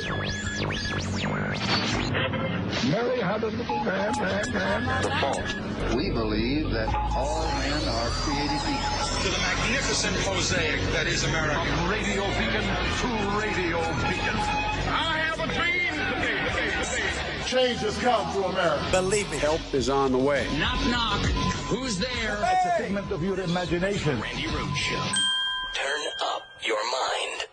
Mary had a little lamb. The false. We believe that all men are created equal. To the magnificent mosaic that is America. From radio beacon to radio beacon. I have a dream today. Change has come to America. Believe me. Help is on the way. Knock, knock. Who's there? It's a figment of your imagination. Randi Rhodes Show. Turn up your mind.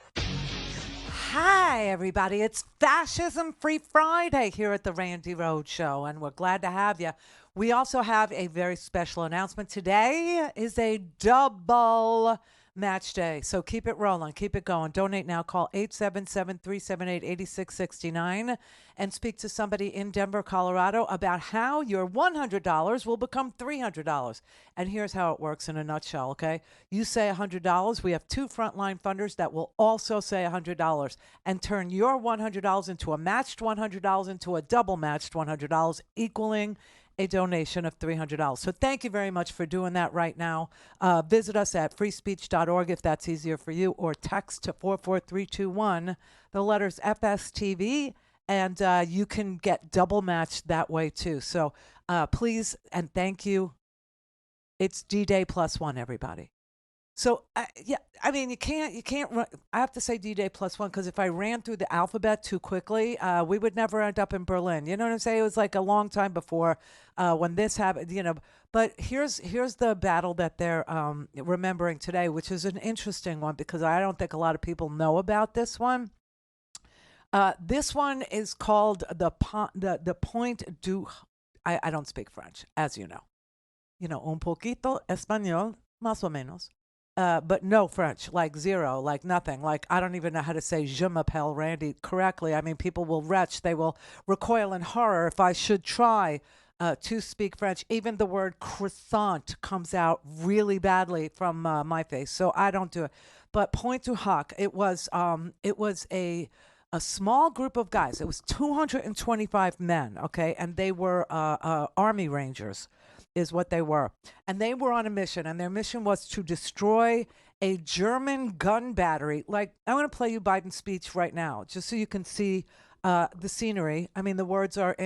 Hi, everybody. It's Fascism Free Friday here at the Randi Rhodes Show, and we're glad to have you. We also have a very special announcement. Today is a double match day, so keep it rolling. Keep it going. Donate now. Call 877-378-8669 and speak to somebody in Denver, Colorado about how your $100 will become $300. And here's how it works in a nutshell, okay? You say $100. We have two frontline funders that will also say $100 and turn your $100 into a matched $100 into a double matched $100, equaling a donation of $300. So thank you very much for doing that right now. Visit us at freespeech.org if that's easier for you, or text to 44321, the letters FSTV, and you can get double matched that way too. So please and thank you. It's D-Day +1, everybody. So, yeah, I mean, you can't run. I have to say D-Day +1 because if I ran through the alphabet too quickly, we would never end up in Berlin. You know what I'm saying? It was like a long time before when this happened, you know. But here's the battle that they're remembering today, which is an interesting one because I don't think a lot of people know about this one. This one is called the Pointe du Hoc. I don't speak French, as you know. You know, un poquito español, más o menos. But no French, like zero, like nothing. Like I don't even know how to say je m'appelle Randi correctly. I mean, people will retch. They will recoil in horror if I should try to speak French. Even the word croissant comes out really badly from my face, so I don't do it. But Pointe du Hoc, it was a small group of guys. It was 225 men, okay, and they were Army Rangers. Is what they were. And they were on a mission, and their mission was to destroy a German gun battery. Like, I'm going to play you Biden's speech right now, just so you can see the scenery. I mean, the words are,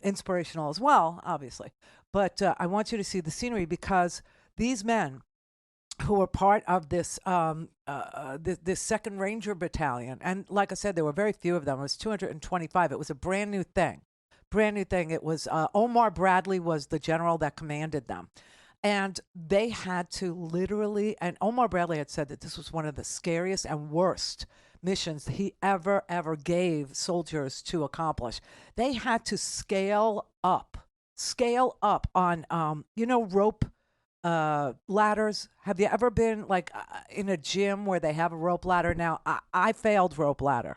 inspirational as well, obviously. But I want you to see the scenery because these men who were part of this this 2nd Ranger Battalion, and like I said, there were very few of them. It was 225. It was a brand new thing. It was Omar Bradley was the general that commanded them. And they had to literally, and Omar Bradley had said that this was one of the scariest and worst missions he ever gave soldiers to accomplish. They had to scale up on, rope ladders. Have you ever been like in a gym where they have a rope ladder? Now, I failed rope ladder.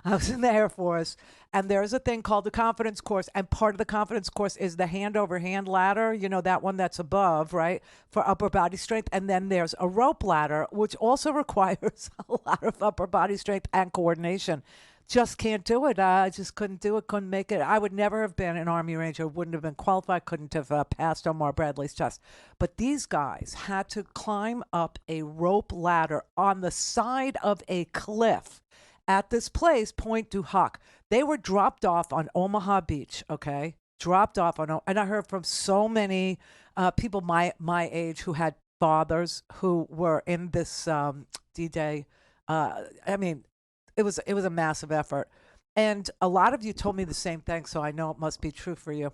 I was in the Air Force, and there's a thing called the confidence course, and part of the confidence course is the hand-over-hand ladder, you know, that one that's above, right, for upper body strength, and then there's a rope ladder, which also requires a lot of upper body strength and coordination. Just can't do it. I just couldn't do it, couldn't make it. I would never have been an Army Ranger, wouldn't have been qualified, couldn't have passed Omar Bradley's test. But these guys had to climb up a rope ladder on the side of a cliff at this place, Pointe du Hoc. They were dropped off on Omaha Beach, okay? And I heard from so many people my age who had fathers who were in this D-Day. I mean, it was a massive effort. And a lot of you told me the same thing, so I know it must be true for you,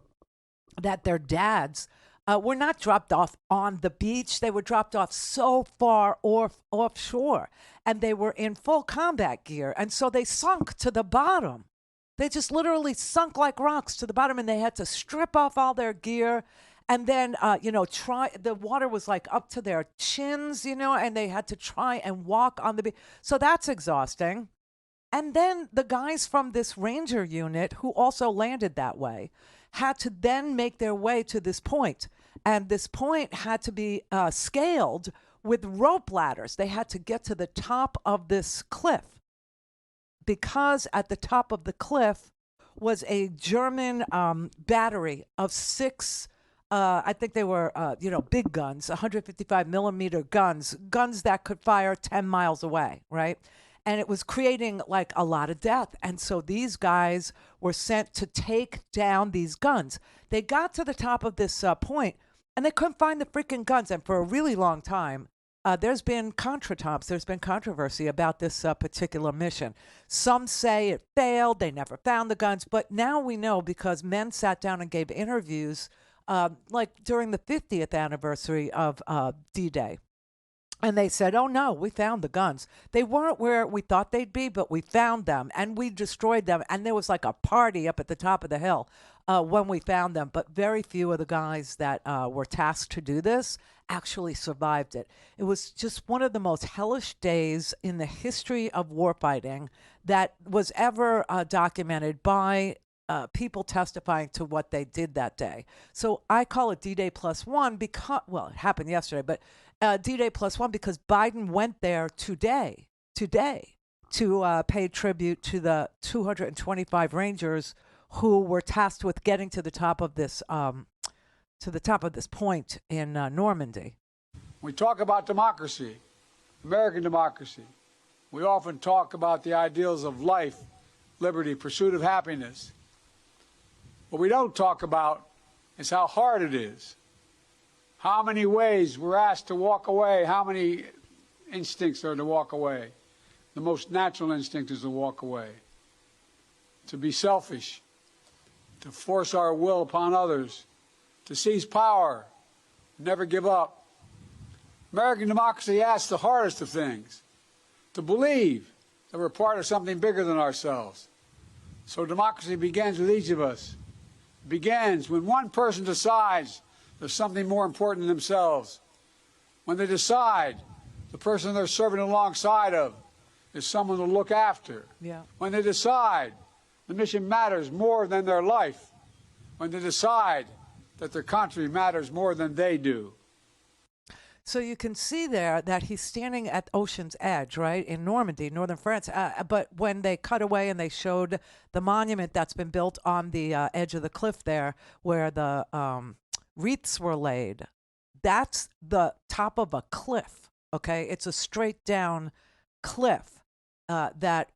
that their dads were not dropped off on the beach. They were dropped off so far offshore, and they were in full combat gear. And so they sunk to the bottom. They just literally sunk like rocks to the bottom, and they had to strip off all their gear. And then, the water was like up to their chins, and they had to try and walk on the beach. So that's exhausting. And then the guys from this Ranger unit who also landed that way had to then make their way to this point. And this point had to be scaled with rope ladders. They had to get to the top of this cliff because at the top of the cliff was a German battery of 6, I think they were, big guns, 155 millimeter guns that could fire 10 miles away, right? and it was creating like a lot of death. And so these guys were sent to take down these guns. They got to the top of this point, and they couldn't find the freaking guns. And for a really long time, there's been contretemps. There's been controversy about this particular mission. Some say it failed. They never found the guns. But now we know because men sat down and gave interviews like during the 50th anniversary of D-Day. And they said, oh, no, we found the guns. They weren't where we thought they'd be, but we found them and we destroyed them. And there was like a party up at the top of the hill when we found them. But very few of the guys that were tasked to do this actually survived it. It was just one of the most hellish days in the history of warfighting that was ever documented by people testifying to what they did that day. So I call it D-Day +1 because, well, it happened yesterday, but D-Day +1 because Biden went there today to pay tribute to the 225 Rangers who were tasked with getting to the top of this point in Normandy. We talk about democracy, American democracy. We often talk about the ideals of life, liberty, pursuit of happiness. What we don't talk about is how hard it is. How many ways we're asked to walk away, how many instincts are to walk away. The most natural instinct is to walk away, to be selfish, to force our will upon others, to seize power, never give up. American democracy asks the hardest of things, to believe that we're part of something bigger than ourselves. So democracy begins with each of us. It begins when one person decides there's something more important than themselves. When they decide the person they're serving alongside of is someone to look after. Yeah. When they decide the mission matters more than their life. When they decide that their country matters more than they do. So you can see there that he's standing at Ocean's Edge, right, in Normandy, northern France. But when they cut away and they showed the monument that's been built on the edge of the cliff there where the wreaths were laid, that's the top of a cliff, okay? It's a straight down cliff that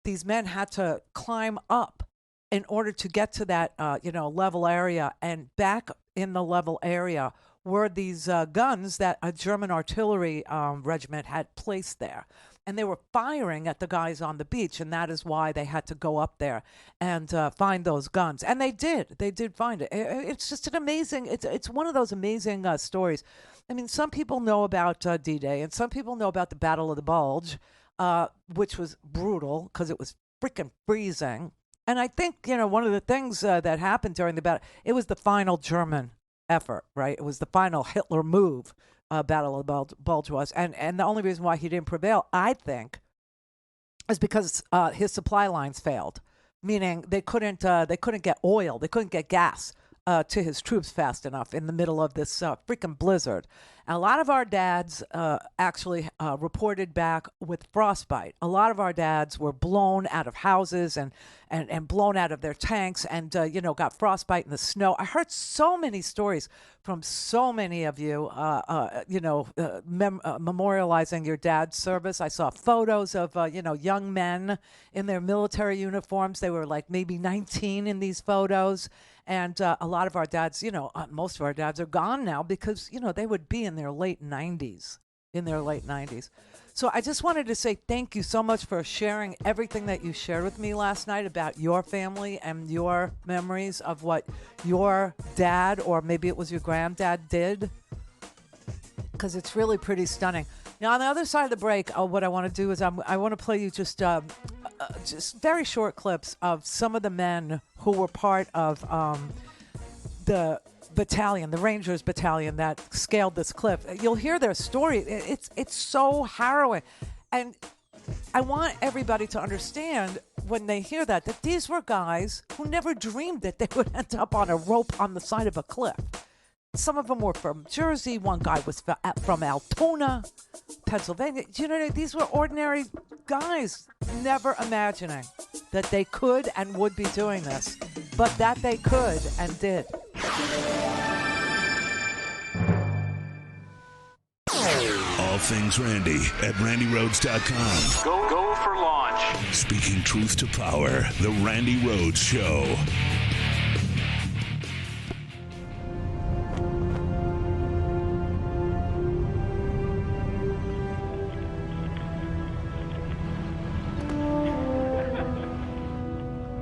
these men had to climb up in order to get to that, level area. And back in the level area were these guns that a German artillery regiment had placed there. And they were firing at the guys on the beach, and that is why they had to go up there and find those guns. And they did. They did find it. It's just an amazing, it's one of those amazing stories. I mean, some people know about D-Day, and some people know about the Battle of the Bulge, which was brutal because it was freaking freezing. And I think, one of the things that happened during the battle, it was the final German effort, right? It was the final Hitler move, Battle of the Bulge was. And the only reason why he didn't prevail, I think, is because his supply lines failed, meaning they couldn't get oil, they couldn't get gas to his troops fast enough in the middle of this freaking blizzard. And a lot of our dads actually reported back with frostbite. A lot of our dads were blown out of houses and blown out of their tanks and, got frostbite in the snow. I heard so many stories from so many of you, memorializing your dad's service. I saw photos of, young men in their military uniforms. They were like maybe 19 in these photos. And a lot of our dads, most of our dads are gone now because, they would be in their late 90s, So I just wanted to say thank you so much for sharing everything that you shared with me last night about your family and your memories of what your dad, or maybe it was your granddad, did, because it's really pretty stunning. Now, on the other side of the break, what I want to do is I want to play you just very short clips of some of the men who were part of the battalion, the Rangers battalion that scaled this cliff. You'll hear their story. It's so harrowing. And I want everybody to understand when they hear that these were guys who never dreamed that they would end up on a rope on the side of a cliff. Some of them were from Jersey. One guy was from Altoona, Pennsylvania. These were ordinary guys, never imagining that they could and would be doing this, but that they could and did. A things Randy at randyrhodes.com. Go for launch. Speaking truth to power, The Randi Rhodes Show.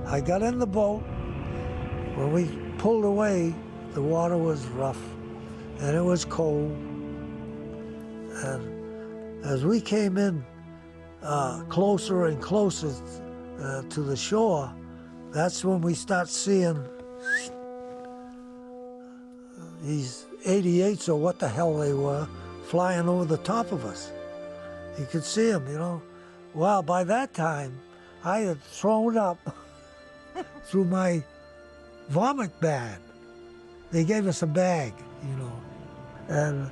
I got in the boat. When we pulled away, the water was rough and it was cold. And as we came in closer and closer to the shore, that's when we start seeing these 88s, or what the hell they were, flying over the top of us. You could see them, you know. Well, by that time, I had thrown up through my vomit bag. They gave us a bag, you know. And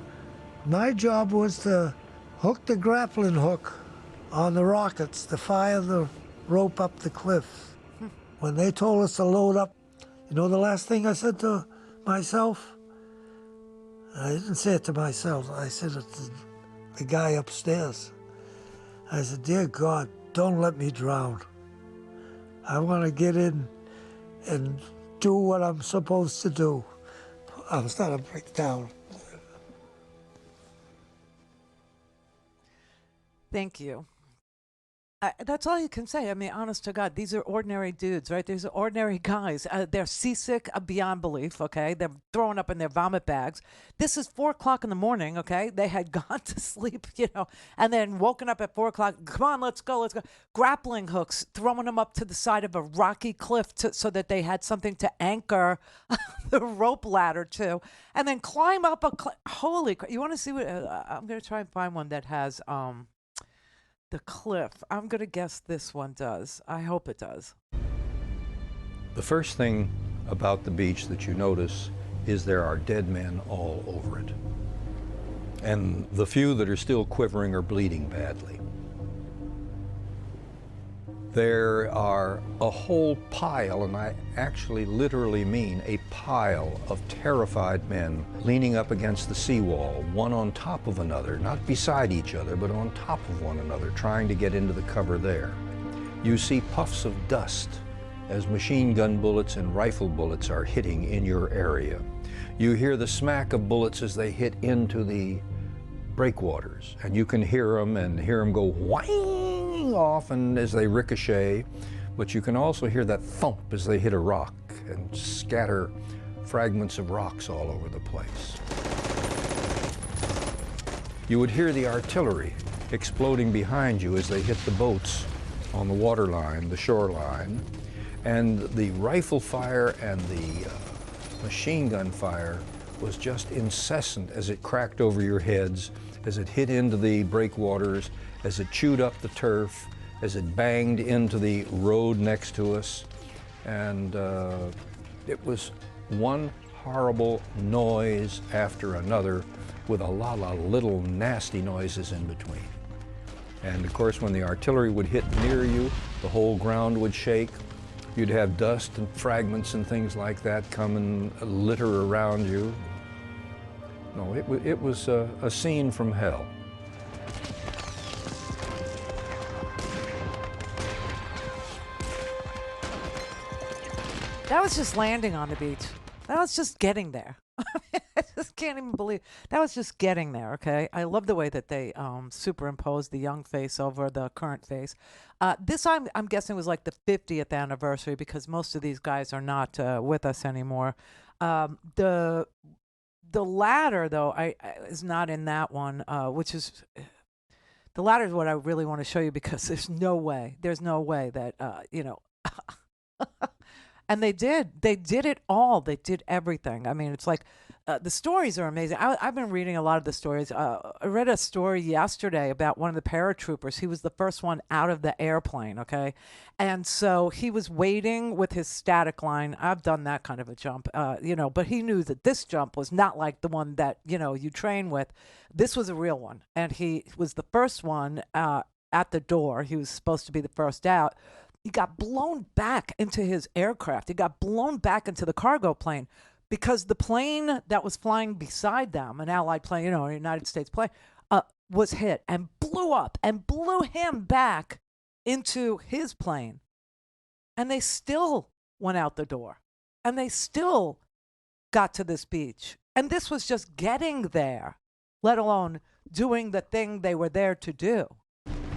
my job was to hook the grappling hook on the rockets to fire the rope up the cliff. When they told us to load up, you know the last thing I said to myself? I didn't say it to myself, I said it to the guy upstairs. I said, "Dear God, don't let me drown. I want to get in and do what I'm supposed to do." I'm starting to break down. Thank you. That's all you can say. I mean, honest to God, these are ordinary dudes, right? These are ordinary guys. They're seasick beyond belief, okay? They're throwing up in their vomit bags. This is 4 o'clock in the morning, okay? They had gone to sleep, you know, and then woken up at 4 o'clock. Come on, let's go, let's go. Grappling hooks, throwing them up to the side of a rocky cliff so that they had something to anchor the rope ladder to, and then climb up a cliff. Holy crap. You want to see what? I'm going to try and find one that has... the cliff. I'm going to guess this one does. I hope it does. The first thing about the beach that you notice is there are dead men all over it. And the few that are still quivering are bleeding badly. There are a whole pile, and I actually literally mean a pile of terrified men leaning up against the seawall, one on top of another, not beside each other, but on top of one another, trying to get into the cover there. You see puffs of dust as machine gun bullets and rifle bullets are hitting in your area. You hear the smack of bullets as they hit into the breakwaters, and you can hear them go whang off and as they ricochet, but you can also hear that thump as they hit a rock and scatter fragments of rocks all over the place. You would hear the artillery exploding behind you as they hit the boats on the waterline, the shoreline, and the rifle fire and the machine gun fire was just incessant as it cracked over your heads, as it hit into the breakwaters, as it chewed up the turf, as it banged into the road next to us. And it was one horrible noise after another with a lot of little nasty noises in between. And of course, when the artillery would hit near you, the whole ground would shake. You'd have dust and fragments and things like that come and litter around you. No, it was a scene from hell. That was just landing on the beach. That was just getting there. I just can't even believe that was just getting there. Okay, I love the way that they superimposed the young face over the current face. This I'm guessing was like the 50th anniversary because most of these guys are not with us anymore. The ladder though is not in that one, which is the ladder is what I really want to show you because there's no way that you know. And they did it all. They did everything. I mean, it's like the stories are amazing. I've been reading a lot of the stories. I read a story yesterday about one of the paratroopers. He was the first one out of the airplane, okay? And so he was waiting with his static line. I've done that kind of a jump, you know, but he knew that this jump was not like the one that, you know, you train with. This was a real one. And he was the first one at the door. He was supposed to be the first out. He got blown back into his aircraft. He got blown back into the cargo plane because the plane that was flying beside them, an Allied plane, you know, a United States plane, was hit and blew up and blew him back into his plane. And they still went out the door. And they still got to this beach. And this was just getting there, let alone doing the thing they were there to do.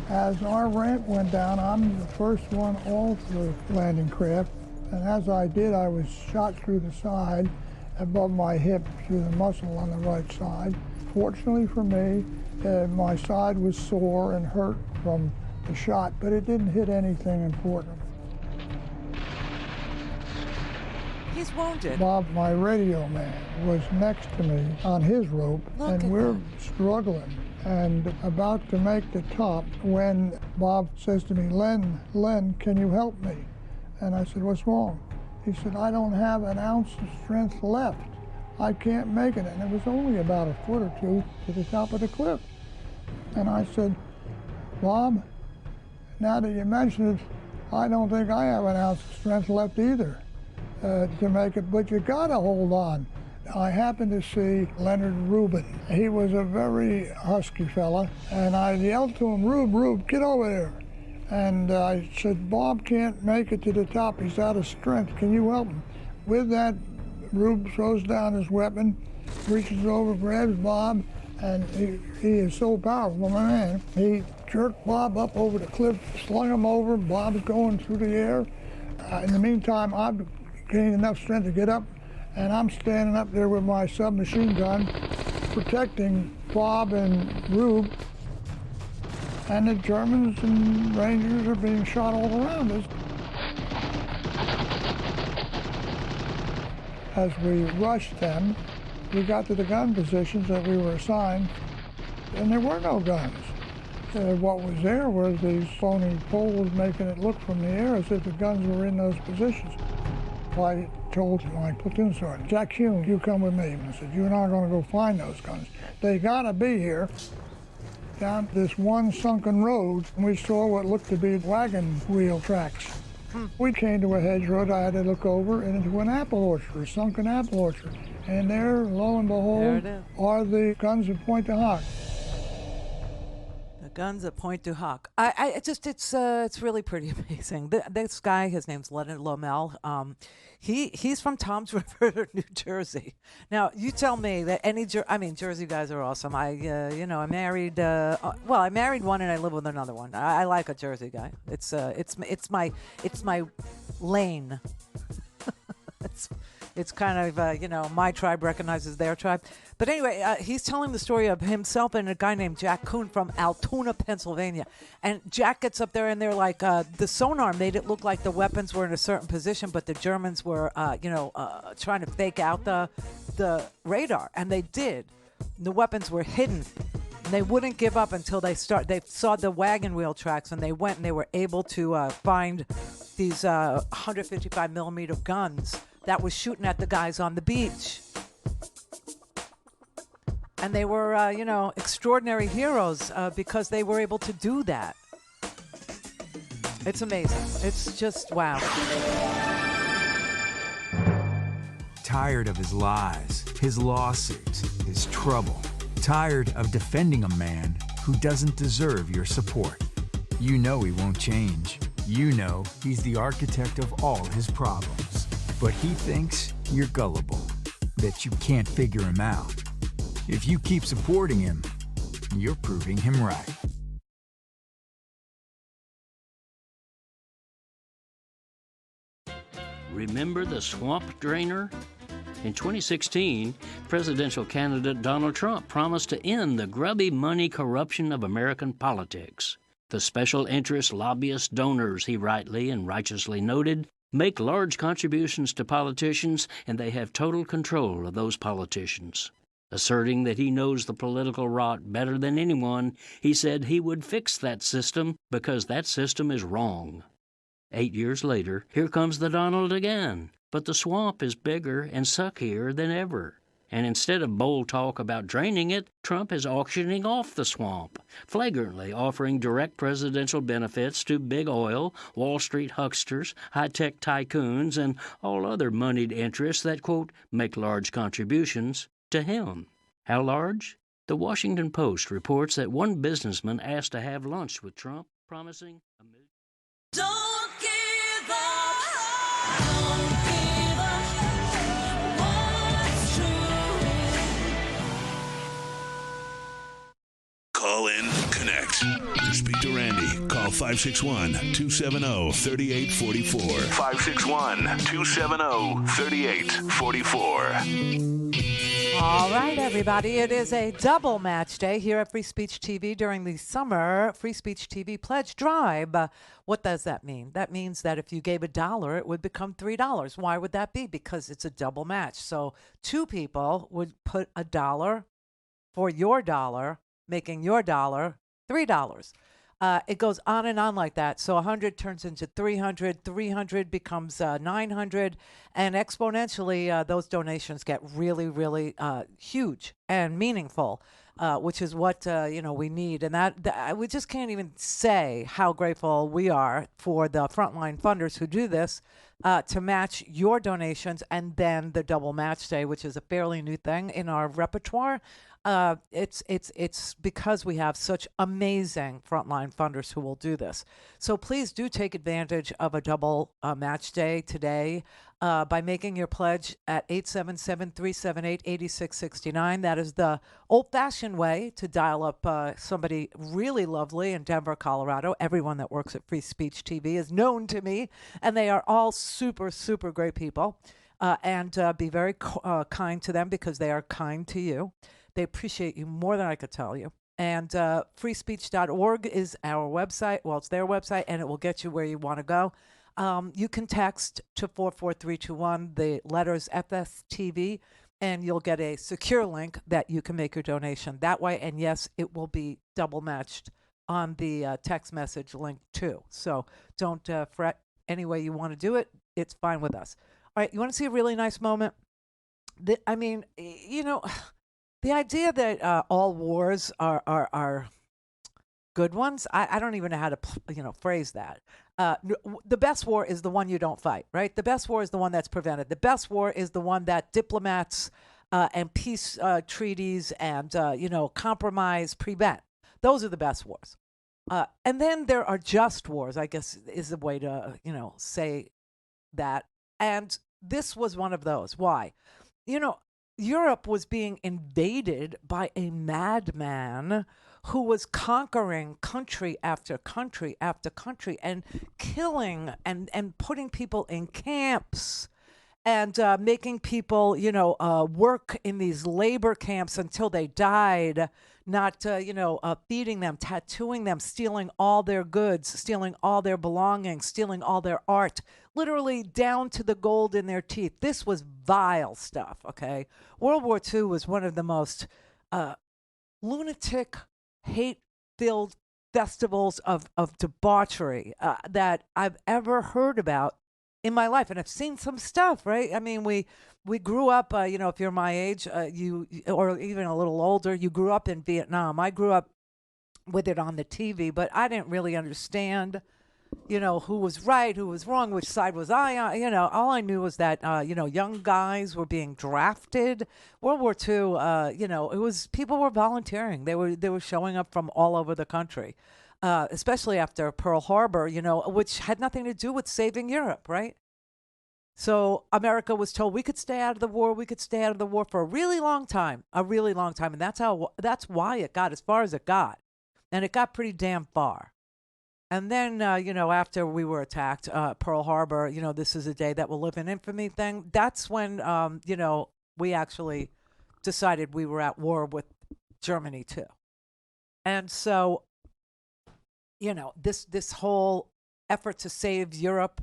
As our ramp went down, I'm the first one off the landing craft. And as I did, I was shot through the side, above my hip, through the muscle on the right side. Fortunately for me, my side was sore and hurt from the shot, but it didn't hit anything important. He's wounded. Bob, my radio man, was next to me on his rope, and we're struggling and about to make the top when Bob says to me, Len, can you help me? And I said, what's wrong? He said, I don't have an ounce of strength left. I can't make it. And it was only about a foot or two to the top of the cliff. And I said, Bob, now that you mention it, I don't think I have an ounce of strength left either to make it, but you gotta hold on. I happened to see Leonard Rubin. He was a very husky fella, and I yelled to him, Rube, get over there. And I said, Bob can't make it to the top. He's out of strength. Can you help him? With that, Rube throws down his weapon, reaches over, grabs Bob, and he is so powerful, my man. He jerked Bob up over the cliff, slung him over. Bob's going through the air. In the meantime, I've gained enough strength to get up, and I'm standing up there with my submachine gun, protecting Bob and Rube. And the Germans and Rangers are being shot all around us. As we rushed them, we got to the gun positions that we were assigned, and there were no guns. What was there was these phony poles making it look from the air as if the guns were in those positions. I told my platoon sergeant, Jack Hume, you come with me. And I said, you're not going to go find those guns. They got to be here. Down this one sunken road, and we saw what looked to be wagon wheel tracks. We came to a hedge road. I had to look over and into an apple orchard, a sunken apple orchard. And there, lo and behold, are the guns of Pointe du Hoc. The guns at Pointe du Hoc. It's really pretty amazing. This guy, his name's Leonard Lomel. He's from Toms River, New Jersey. Now, you tell me that Jersey guys are awesome. I married one and I live with another one. I like a Jersey guy. It's my lane. It's kind of, my tribe recognizes their tribe. But anyway, he's telling the story of himself and a guy named Jack Kuhn from Altoona, Pennsylvania. And Jack gets up there and they're like, the sonar made it look like the weapons were in a certain position, but the Germans were, trying to fake out the radar. And they did. The weapons were hidden. And they wouldn't give up until they saw the wagon wheel tracks, and they went and they were able to find these 155 millimeter guns that was shooting at the guys on the beach. And they were, extraordinary heroes because they were able to do that. It's amazing. It's just wow. Tired of his lies, his lawsuits, his trouble. Tired of defending a man who doesn't deserve your support. You know he won't change. You know he's the architect of all his problems. But he thinks you're gullible, that you can't figure him out. If you keep supporting him, you're proving him right. Remember the swamp drainer? In 2016, presidential candidate Donald Trump promised to end the grubby money corruption of American politics. The special interest lobbyist donors, he rightly and righteously noted, make large contributions to politicians, and they have total control of those politicians. Asserting that he knows the political rot better than anyone, he said he would fix that system because that system is wrong. 8 years later, here comes the Donald again, but the swamp is bigger and suckier than ever. And instead of bold talk about draining it, Trump is auctioning off the swamp, flagrantly offering direct presidential benefits to big oil, Wall Street hucksters, high-tech tycoons, and all other moneyed interests that, quote, make large contributions to him. How large? The Washington Post reports that one businessman asked to have lunch with Trump, promising $1 million. Don't give up. Don't give up. What's true? Call in, connect. To speak to Randy, call 561-270-3844. 561-270-3844. All right, everybody. It is a double match day here at Free Speech TV during the summer Free Speech TV pledge drive. What does that mean? That means that if you gave $1, it would become $3. Why would that be? Because it's a double match. So two people would put $1 for your dollar, making your dollar $3. It goes on and on like that. So 100 turns into 300, 300 becomes 900, and exponentially those donations get really, really huge and meaningful, which is what we need. And that we just can't even say how grateful we are for the frontline funders who do this to match your donations, and then the double match day, which is a fairly new thing in our repertoire. It's because we have such amazing frontline funders who will do this. So please do take advantage of a double match day today by making your pledge at 877-378-8669. That is the old-fashioned way to dial up somebody really lovely in Denver, Colorado. Everyone that works at Free Speech TV is known to me, and they are all super, super great people. And be very kind to them because they are kind to you. They appreciate you more than I could tell you. And freespeech.org is our website. Well, it's their website, and it will get you where you want to go. You can text to 44321 the letters FSTV, and you'll get a secure link that you can make your donation that way. And yes, it will be double matched on the text message link too. So don't fret. Any way you want to do it, it's fine with us. All right, you want to see a really nice moment? The idea that all wars are good ones, I don't even know how to phrase that. The best war is the one you don't fight, right? The best war is the one that's prevented. The best war is the one that diplomats and peace treaties and compromise prevent. Those are the best wars. And then there are just wars, I guess is the way to say that. And this was one of those. Why? Europe was being invaded by a madman who was conquering country after country after country and killing and putting people in camps and making people, work in these labor camps until they died, not, feeding them, tattooing them, stealing all their goods, stealing all their belongings, stealing all their art, literally down to the gold in their teeth. This was vile stuff, okay? World War II was one of the most lunatic, hate-filled festivals of debauchery that I've ever heard about in my life. And I've seen some stuff, right? I mean, we grew up, if you're my age, you or even a little older, you grew up in Vietnam. I grew up with it on the TV, but I didn't really understand, who was right, who was wrong, which side was I on. All I knew was that, young guys were being drafted. World War II, it was people were volunteering. They were showing up from all over the country. Especially after Pearl Harbor, which had nothing to do with saving Europe, right? So America was told we could stay out of the war. We could stay out of the war for a really long time, and that's why it got as far as it got, and it got pretty damn far. And then, after we were attacked, Pearl Harbor, this is a day that will live in infamy thing. That's when, we actually decided we were at war with Germany too, and so. This whole effort to save Europe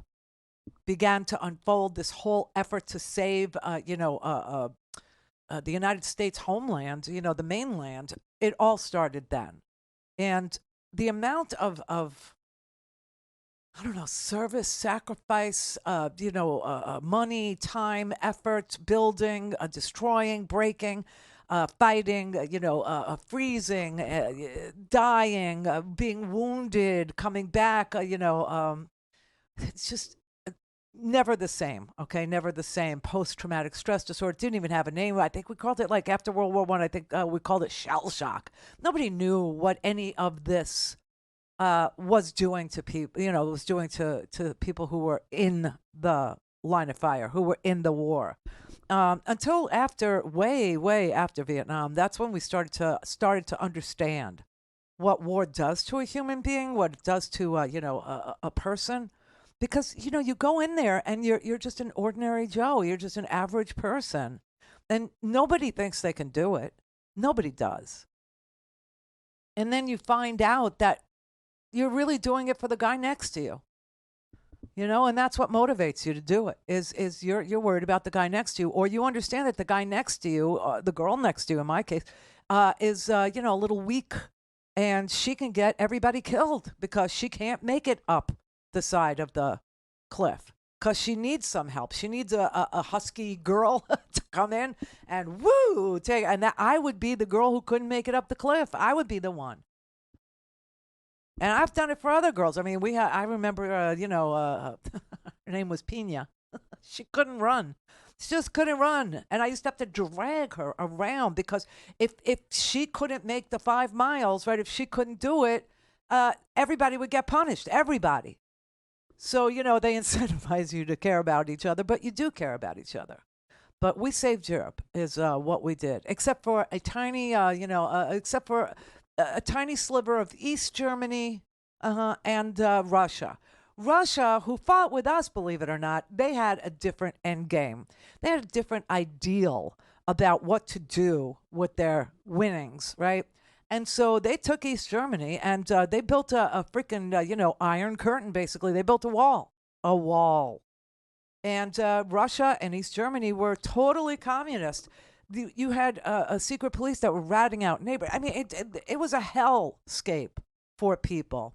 began to unfold. This whole effort to save, the United States homeland, the mainland, it all started then. And the amount of service, sacrifice, money, time, effort, building, destroying, breaking, fighting, freezing, dying, being wounded, coming back, it's just, never the same, okay? Never the same. Post-traumatic stress disorder didn't even have a name. I think we called it, like, after World War I, I think we called it shell shock. Nobody knew what any of this was doing to people, was doing to people who were in the line of fire, who were in the war. Until after, way after Vietnam, that's when we started to understand what war does to a human being, what it does to a person. Because, you go in there and you're just an ordinary Joe. You're just an average person. And nobody thinks they can do it. Nobody does. And then you find out that you're really doing it for the guy next to you. And that's what motivates you to do it, is you're worried about the guy next to you, or you understand that the guy next to you, the girl next to you in my case, is, a little weak, and she can get everybody killed because she can't make it up the side of the cliff because she needs some help. She needs a husky girl to come in and and that I would be the girl who couldn't make it up the cliff. I would be the one. And I've done it for other girls. I mean, I remember, her name was Pina. She couldn't run. She just couldn't run. And I used to have to drag her around because if she couldn't make the 5 miles, right, if she couldn't do it, everybody would get punished. Everybody. So, they incentivize you to care about each other, but you do care about each other. But we saved Europe is what we did, except for a tiny, except for a tiny sliver of East Germany and Russia. Russia, who fought with us, believe it or not, they had a different end game. They had a different ideal about what to do with their winnings, right? And so they took East Germany and they built a freaking, iron curtain, basically. They built a wall. And Russia and East Germany were totally communist. You had a secret police that were ratting out neighbors. I mean, it was a hellscape for people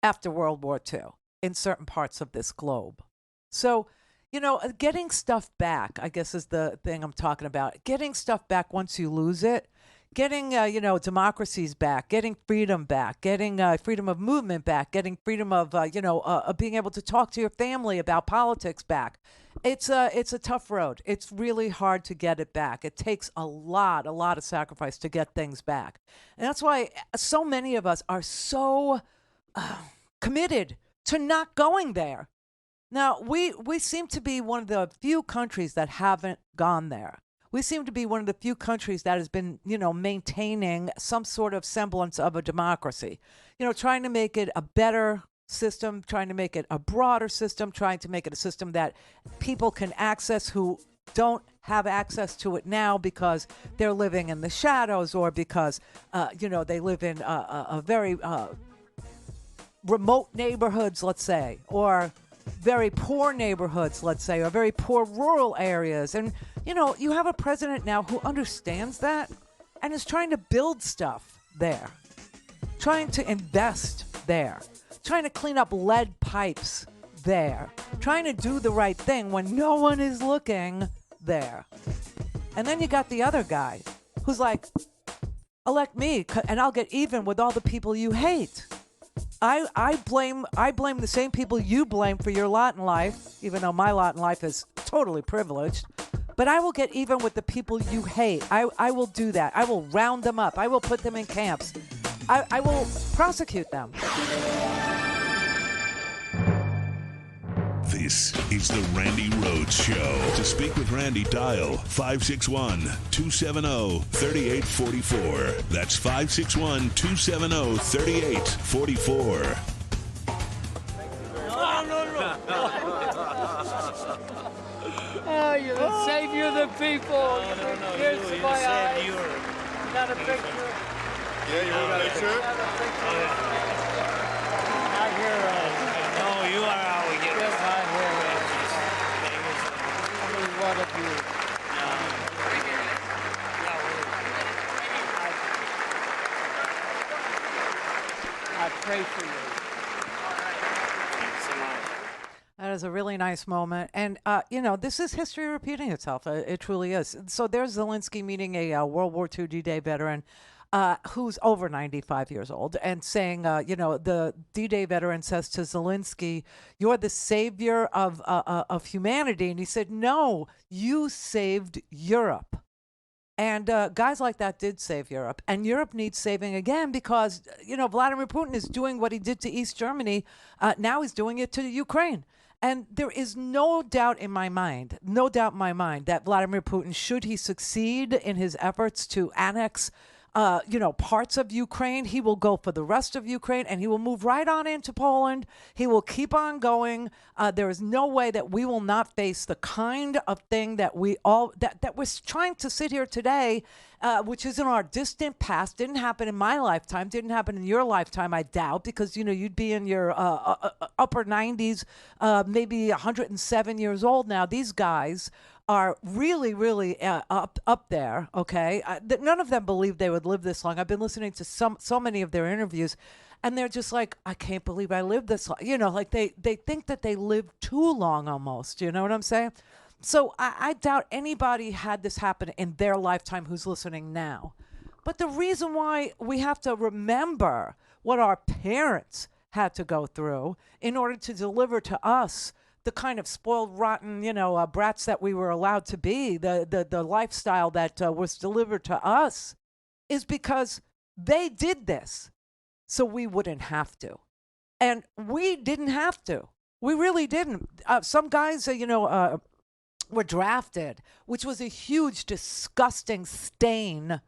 after World War II in certain parts of this globe. So, getting stuff back, I guess, is the thing I'm talking about. Getting stuff back once you lose it. Getting, democracies back, getting freedom back, getting freedom of movement back, getting freedom of, being able to talk to your family about politics back. It's a tough road. It's really hard to get it back. It takes a lot of sacrifice to get things back. And that's why so many of us are so committed to not going there. Now, we seem to be one of the few countries that haven't gone there. We seem to be one of the few countries that has been, maintaining some sort of semblance of a democracy, trying to make it a better system, trying to make it a broader system, trying to make it a system that people can access who don't have access to it now because they're living in the shadows or because, they live in a very remote neighborhoods, let's say, or very poor neighborhoods, let's say, or very poor rural areas. And, you have a president now who understands that and is trying to build stuff there, trying to invest there, trying to clean up lead pipes there, trying to do the right thing when no one is looking there. And then you got the other guy who's like, elect me and I'll get even with all the people you hate. I blame the same people you blame for your lot in life, even though my lot in life is totally privileged. But I will get even with the people you hate. I will do that. I will round them up. I will put them in camps. I will prosecute them. This is the Randi Rhodes Show. To speak with Randi, dial 561-270-3844. That's 561-270-3844. Oh, you're the savior of the people. Here's my eyes. Got a picture. Yeah, you want a picture? Not here. No, you are how we get Get my hair. Only one of you. I pray for you. That is a really nice moment. And, this is history repeating itself. It truly is. So there's Zelensky meeting a World War II D-Day veteran. who's over 95 years old, and saying, the D-Day veteran says to Zelensky, "You're the savior of humanity," and he said, "No, you saved Europe." And guys like that did save Europe, and Europe needs saving again because Vladimir Putin is doing what he did to East Germany. Now he's doing it to Ukraine. And there is no doubt in my mind, that Vladimir Putin, should he succeed in his efforts to annex parts of Ukraine, he will go for the rest of Ukraine, and he will move right on into Poland. He will keep on going. There is no way that we will not face the kind of thing that we're trying to sit here today, which is in our distant past. Didn't happen in my lifetime. Didn't happen in your lifetime, I doubt, because you'd be in your upper 90s, maybe 107 years old now. These guys are really, really up there, okay? None of them believe they would live this long. I've been listening to so many of their interviews, and they're just like, I can't believe I lived this long. Like they think that they lived too long almost, you know what I'm saying? So I doubt anybody had this happen in their lifetime who's listening now. But the reason why we have to remember what our parents had to go through in order to deliver to us the kind of spoiled, rotten, brats that we were allowed to be, the lifestyle that was delivered to us, is because they did this so we wouldn't have to. And we didn't have to. We really didn't. Some guys, were drafted, which was a huge, disgusting stain.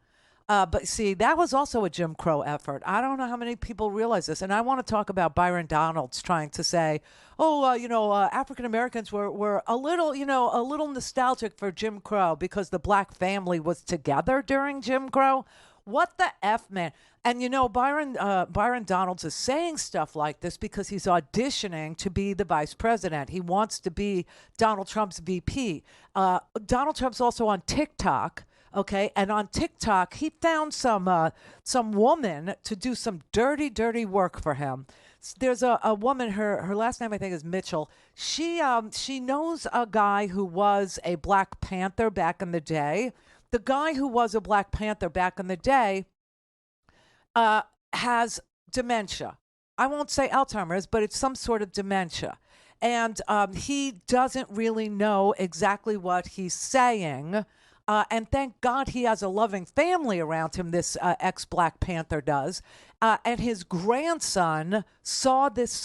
But see, that was also a Jim Crow effort. I don't know how many people realize this. And I want to talk about Byron Donalds trying to say, African Americans were a little nostalgic for Jim Crow because the black family was together during Jim Crow. What the F, man? And Byron Donalds is saying stuff like this because he's auditioning to be the vice president. He wants to be Donald Trump's VP. Donald Trump's also on TikTok. Okay, and on TikTok, he found some woman to do some dirty, dirty work for him. There's a woman, her last name I think is Mitchell. She knows a guy who was a Black Panther back in the day. The guy who was a Black Panther back in the day has dementia. I won't say Alzheimer's, but it's some sort of dementia. And he doesn't really know exactly what he's saying. And thank God he has a loving family around him, this ex-Black Panther does. And his grandson saw this,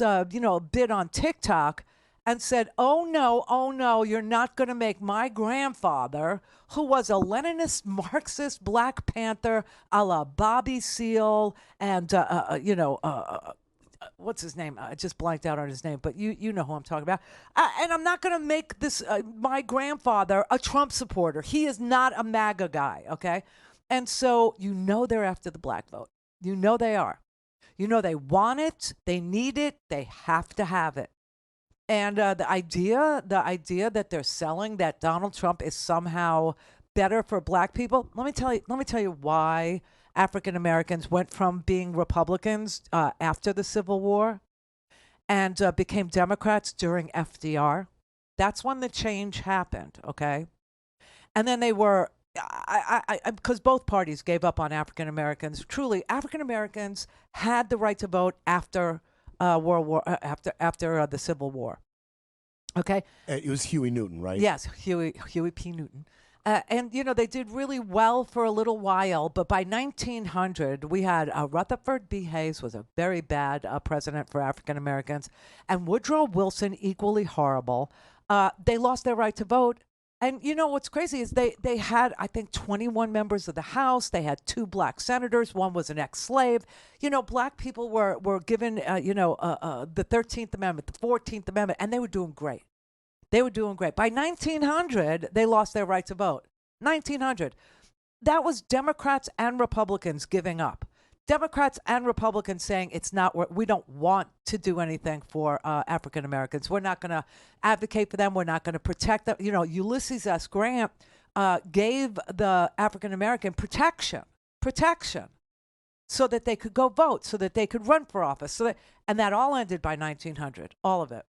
bit on TikTok and said, oh no, you're not going to make my grandfather, who was a Leninist, Marxist Black Panther a la Bobby Seale and, what's his name? I just blanked out on his name, but you know who I'm talking about. And I'm not going to make this my grandfather a Trump supporter. He is not a MAGA guy, okay? And so they're after the black vote. They are. They want it. They need it. They have to have it. And the idea that they're selling that Donald Trump is somehow better for black people. Let me tell you why African Americans went from being Republicans after the Civil War and became Democrats during FDR. That's when the change happened, okay? And then they were, because both parties gave up on African Americans. Truly, African Americans had the right to vote after after the Civil War. Okay? It was Huey Newton, right? Yes, Huey P. Newton. And, they did really well for a little while, but by 1900, we had Rutherford B. Hayes was a very bad president for African Americans, and Woodrow Wilson, equally horrible. They lost their right to vote. And what's crazy is they had, I think, 21 members of the House. They had 2 black senators. One was an ex-slave. Black people were given, the 13th Amendment, the 14th Amendment, and they were doing great. They were doing great. By 1900, they lost their right to vote. 1900. That was Democrats and Republicans giving up. Democrats and Republicans saying we don't want to do anything for African Americans. We're not going to advocate for them. We're not going to protect them. Ulysses S. Grant gave the African American protection so that they could go vote, so that they could run for office. And that all ended by 1900, all of it.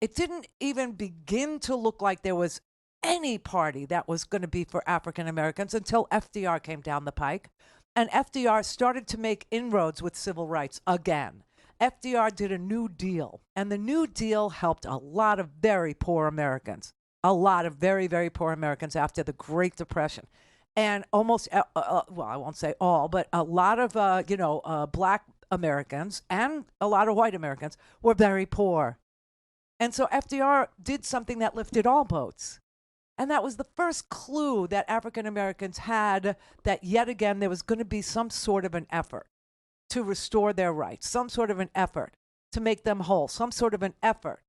It didn't even begin to look like there was any party that was going to be for African Americans until FDR came down the pike. And FDR started to make inroads with civil rights again. FDR did a New Deal, and the New Deal helped a lot of very poor Americans, a lot of very, very poor Americans after the Great Depression. And almost, well, I won't say all, but a lot of, black Americans and a lot of white Americans were very poor. And so FDR did something that lifted all boats. And that was the first clue that African Americans had that yet again there was going to be some sort of an effort to restore their rights, some sort of an effort to make them whole, some sort of an effort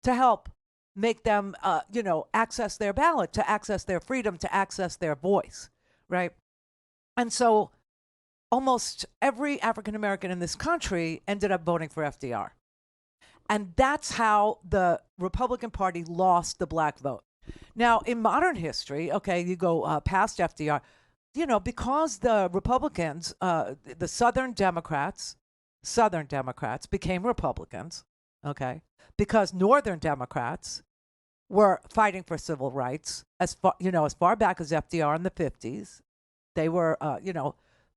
to help make them, access their ballot, to access their freedom, to access their voice, right? And so almost every African American in this country ended up voting for FDR. And that's how the Republican Party lost the black vote. Now, in modern history, okay, you go past FDR, because the Republicans, the Southern Democrats became Republicans, okay, because Northern Democrats were fighting for civil rights as far back as FDR in the 50s. They were,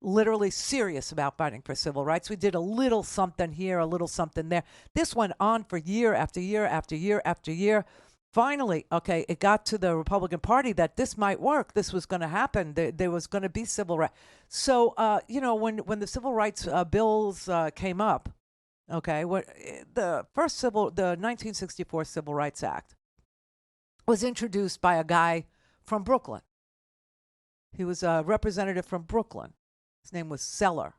literally serious about fighting for civil rights. We did a little something here, a little something there. This went on for year after year after year after year. Finally, okay, it got to the Republican Party that this might work. This was going to happen. There was going to be civil rights. So, when the civil rights bills came up, okay, the 1964 Civil Rights Act was introduced by a guy from Brooklyn. He was a representative from Brooklyn. His name was Seller,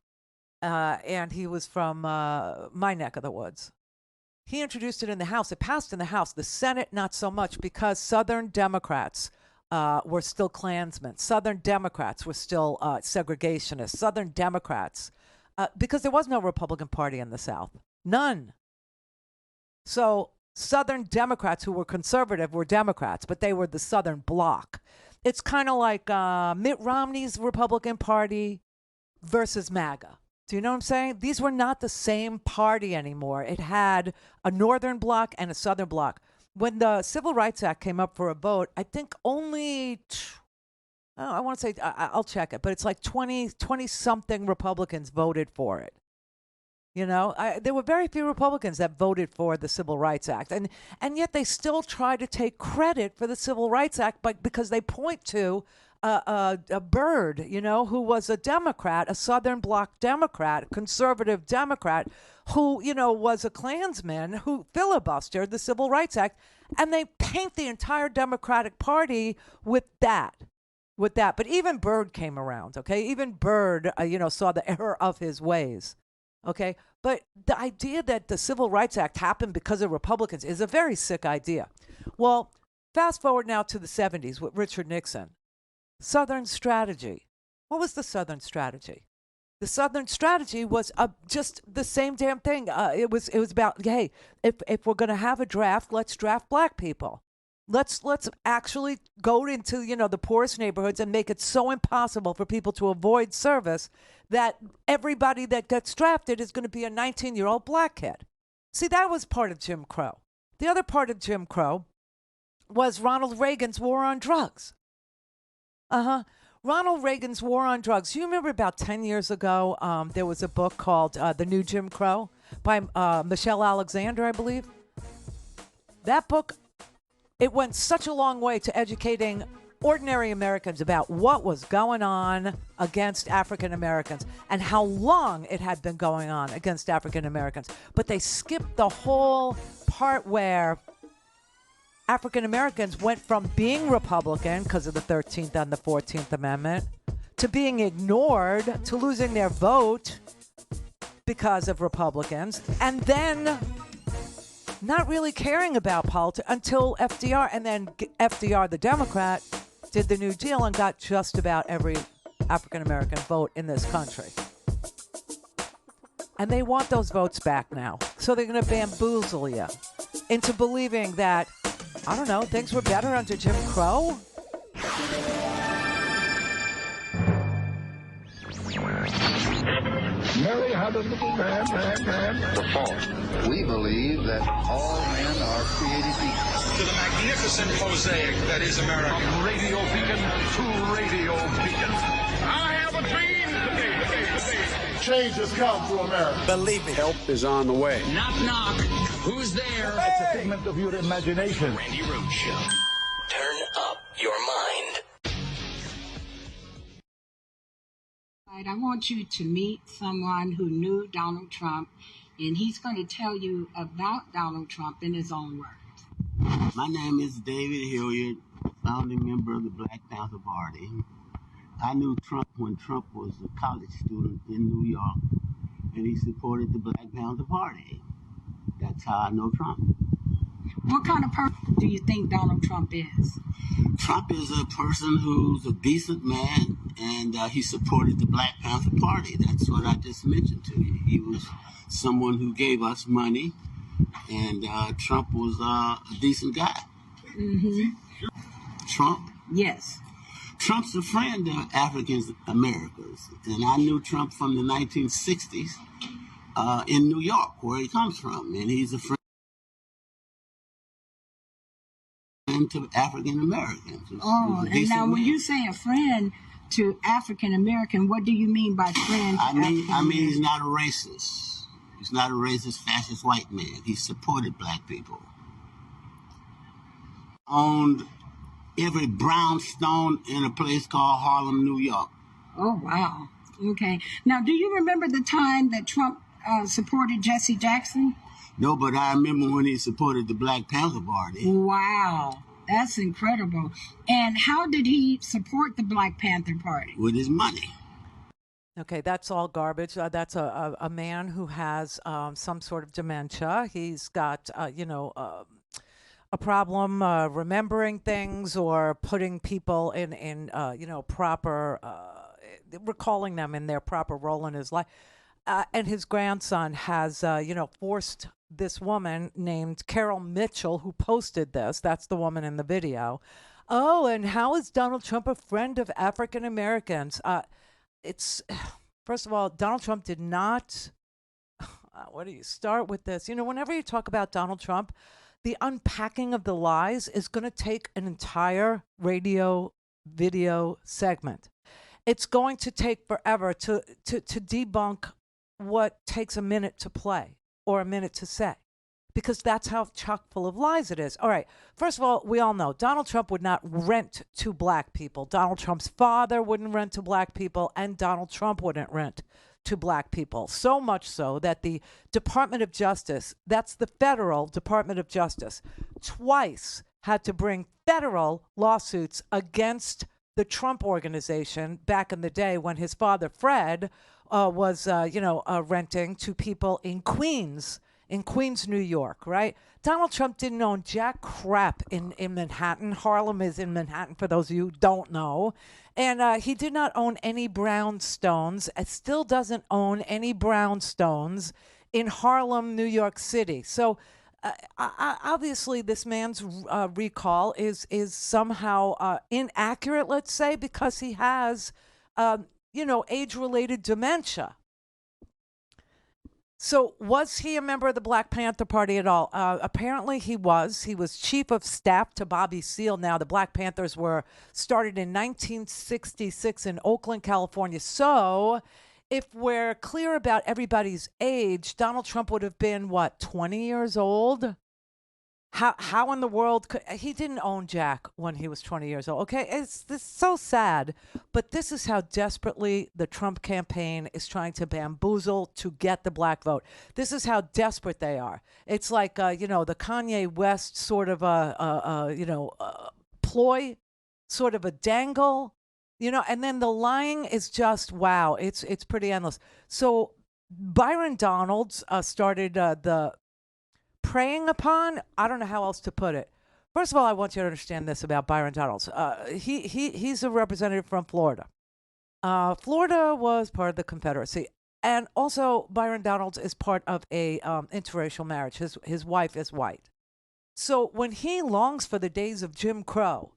and he was from my neck of the woods. He introduced it in the House. It passed in the House. The Senate, not so much, because Southern Democrats were still Klansmen. Southern Democrats were still segregationists. Southern Democrats, because there was no Republican Party in the South. None. So Southern Democrats who were conservative were Democrats, but they were the Southern bloc. It's kind of like Mitt Romney's Republican Party versus MAGA. Do you know what I'm saying? These were not the same party anymore. It had a Northern bloc and a Southern bloc. When the Civil Rights Act came up for a vote, I think only, I want to say, I'll check it, but it's like 20-something Republicans voted for it. There were very few Republicans that voted for the Civil Rights Act. And yet they still try to take credit for the Civil Rights Act because they point to a Byrd, who was a Democrat, a Southern Bloc Democrat, conservative Democrat, who, was a Klansman who filibustered the Civil Rights Act. And they paint the entire Democratic Party with that. But even Byrd came around, okay? Even Byrd, saw the error of his ways. Okay, but the idea that the Civil Rights Act happened because of Republicans is a very sick idea. Well, fast forward now to the 70s with Richard Nixon. Southern strategy. What was the Southern strategy? The Southern strategy was just the same damn thing. It was about, hey, if we're going to have a draft, let's draft black people. Let's actually go into, the poorest neighborhoods and make it so impossible for people to avoid service that everybody that gets drafted is going to be a 19-year-old black kid. See, that was part of Jim Crow. The other part of Jim Crow was Ronald Reagan's war on drugs. Ronald Reagan's war on drugs. You remember about 10 years ago, there was a book called The New Jim Crow by Michelle Alexander, I believe. That book, it went such a long way to educating ordinary Americans about what was going on against African Americans and how long it had been going on against African Americans. But they skipped the whole part where African Americans went from being Republican because of the 13th and the 14th Amendment to being ignored, to losing their vote because of Republicans, and then not really caring about politics until FDR, and then FDR, the Democrat, did the New Deal and got just about every African-American vote in this country. And they want those votes back now. So they're going to bamboozle you into believing that, I don't know, things were better under Jim Crow? Mary had a little man. The fault. We believe that all men are created equal. To the magnificent mosaic that is America. From radio beacon to radio beacon. I have have a dream. Change has come to America. Believe it. Help is on the way. Knock, knock. Who's there? It's a figment of your imagination. Randi Rhodes Show. Turn up your mind. I want you to meet someone who knew Donald Trump, and he's going to tell you about Donald Trump in his own words. My name is David Hilliard, founding member of the Black Panther Party. I knew Trump when Trump was a college student in New York, and he supported the Black Panther Party. That's how I know Trump. What kind of person do you think Donald Trump is? Trump is a person who's a decent man, and he supported the Black Panther Party. That's what I just mentioned to you. He was someone who gave us money, and Trump was a decent guy. Mm-hmm. Trump? Yes. Trump's a friend of African Americans, and I knew Trump from the 1960s in New York, where he comes from, and he's a friend to African Americans. Oh, and now when you say a friend to African American, what do you mean by friend? I mean he's not a racist. He's not a racist, fascist white man. He supported black people. Owned every brownstone in a place called Harlem, New York. Oh, wow. Okay. Now, do you remember the time that Trump supported Jesse Jackson? No, but I remember when he supported the Black Panther Party. Wow. That's incredible. And how did he support the Black Panther Party? With his money. Okay, that's all garbage. That's a man who has some sort of dementia. He's got, a problem remembering things or putting people in proper, recalling them in their proper role in his life. And his grandson has, forced this woman named Carol Mitchell, who posted this. That's the woman in the video. Oh, and how is Donald Trump a friend of African Americans? First of all, Donald Trump did not. Where do you start with this? Whenever you talk about Donald Trump, the unpacking of the lies is going to take an entire radio video segment. It's going to take forever to debunk what takes a minute to play or a minute to say, because that's how chock full of lies it is. All right. First of all, we all know Donald Trump would not rent to black people. Donald Trump's father wouldn't rent to black people, and Donald Trump wouldn't rent to black people. So much so that the Department of Justice, that's the federal Department of Justice, twice had to bring federal lawsuits against the Trump organization back in the day when his father, Fred, was renting to people in Queens, New York, right? Donald Trump didn't own jack crap in Manhattan. Harlem is in Manhattan, for those of you who don't know. And he did not own any brownstones. It still doesn't own any brownstones in Harlem, New York City. So obviously this man's recall is somehow inaccurate, let's say, because he has, age-related dementia. So was he a member of the Black Panther Party at all? Apparently he was. He was chief of staff to Bobby Seale. Now, the Black Panthers were started in 1966 in Oakland, California. So if we're clear about everybody's age, Donald Trump would have been, 20 years old? How in the world could he didn't own jack when he was 20 years old? Okay, it's so sad, but this is how desperately the Trump campaign is trying to bamboozle to get the black vote. This is how desperate they are. It's like the Kanye West sort of ploy, sort of a dangle, and then the lying is just wow. It's pretty endless. So Byron Donalds started the preying upon, I don't know how else to put it. First of all, I want you to understand this about Byron Donalds. He's a representative from Florida. Florida was part of the Confederacy. And also, Byron Donalds is part of a interracial marriage. His wife is white. So when he longs for the days of Jim Crow,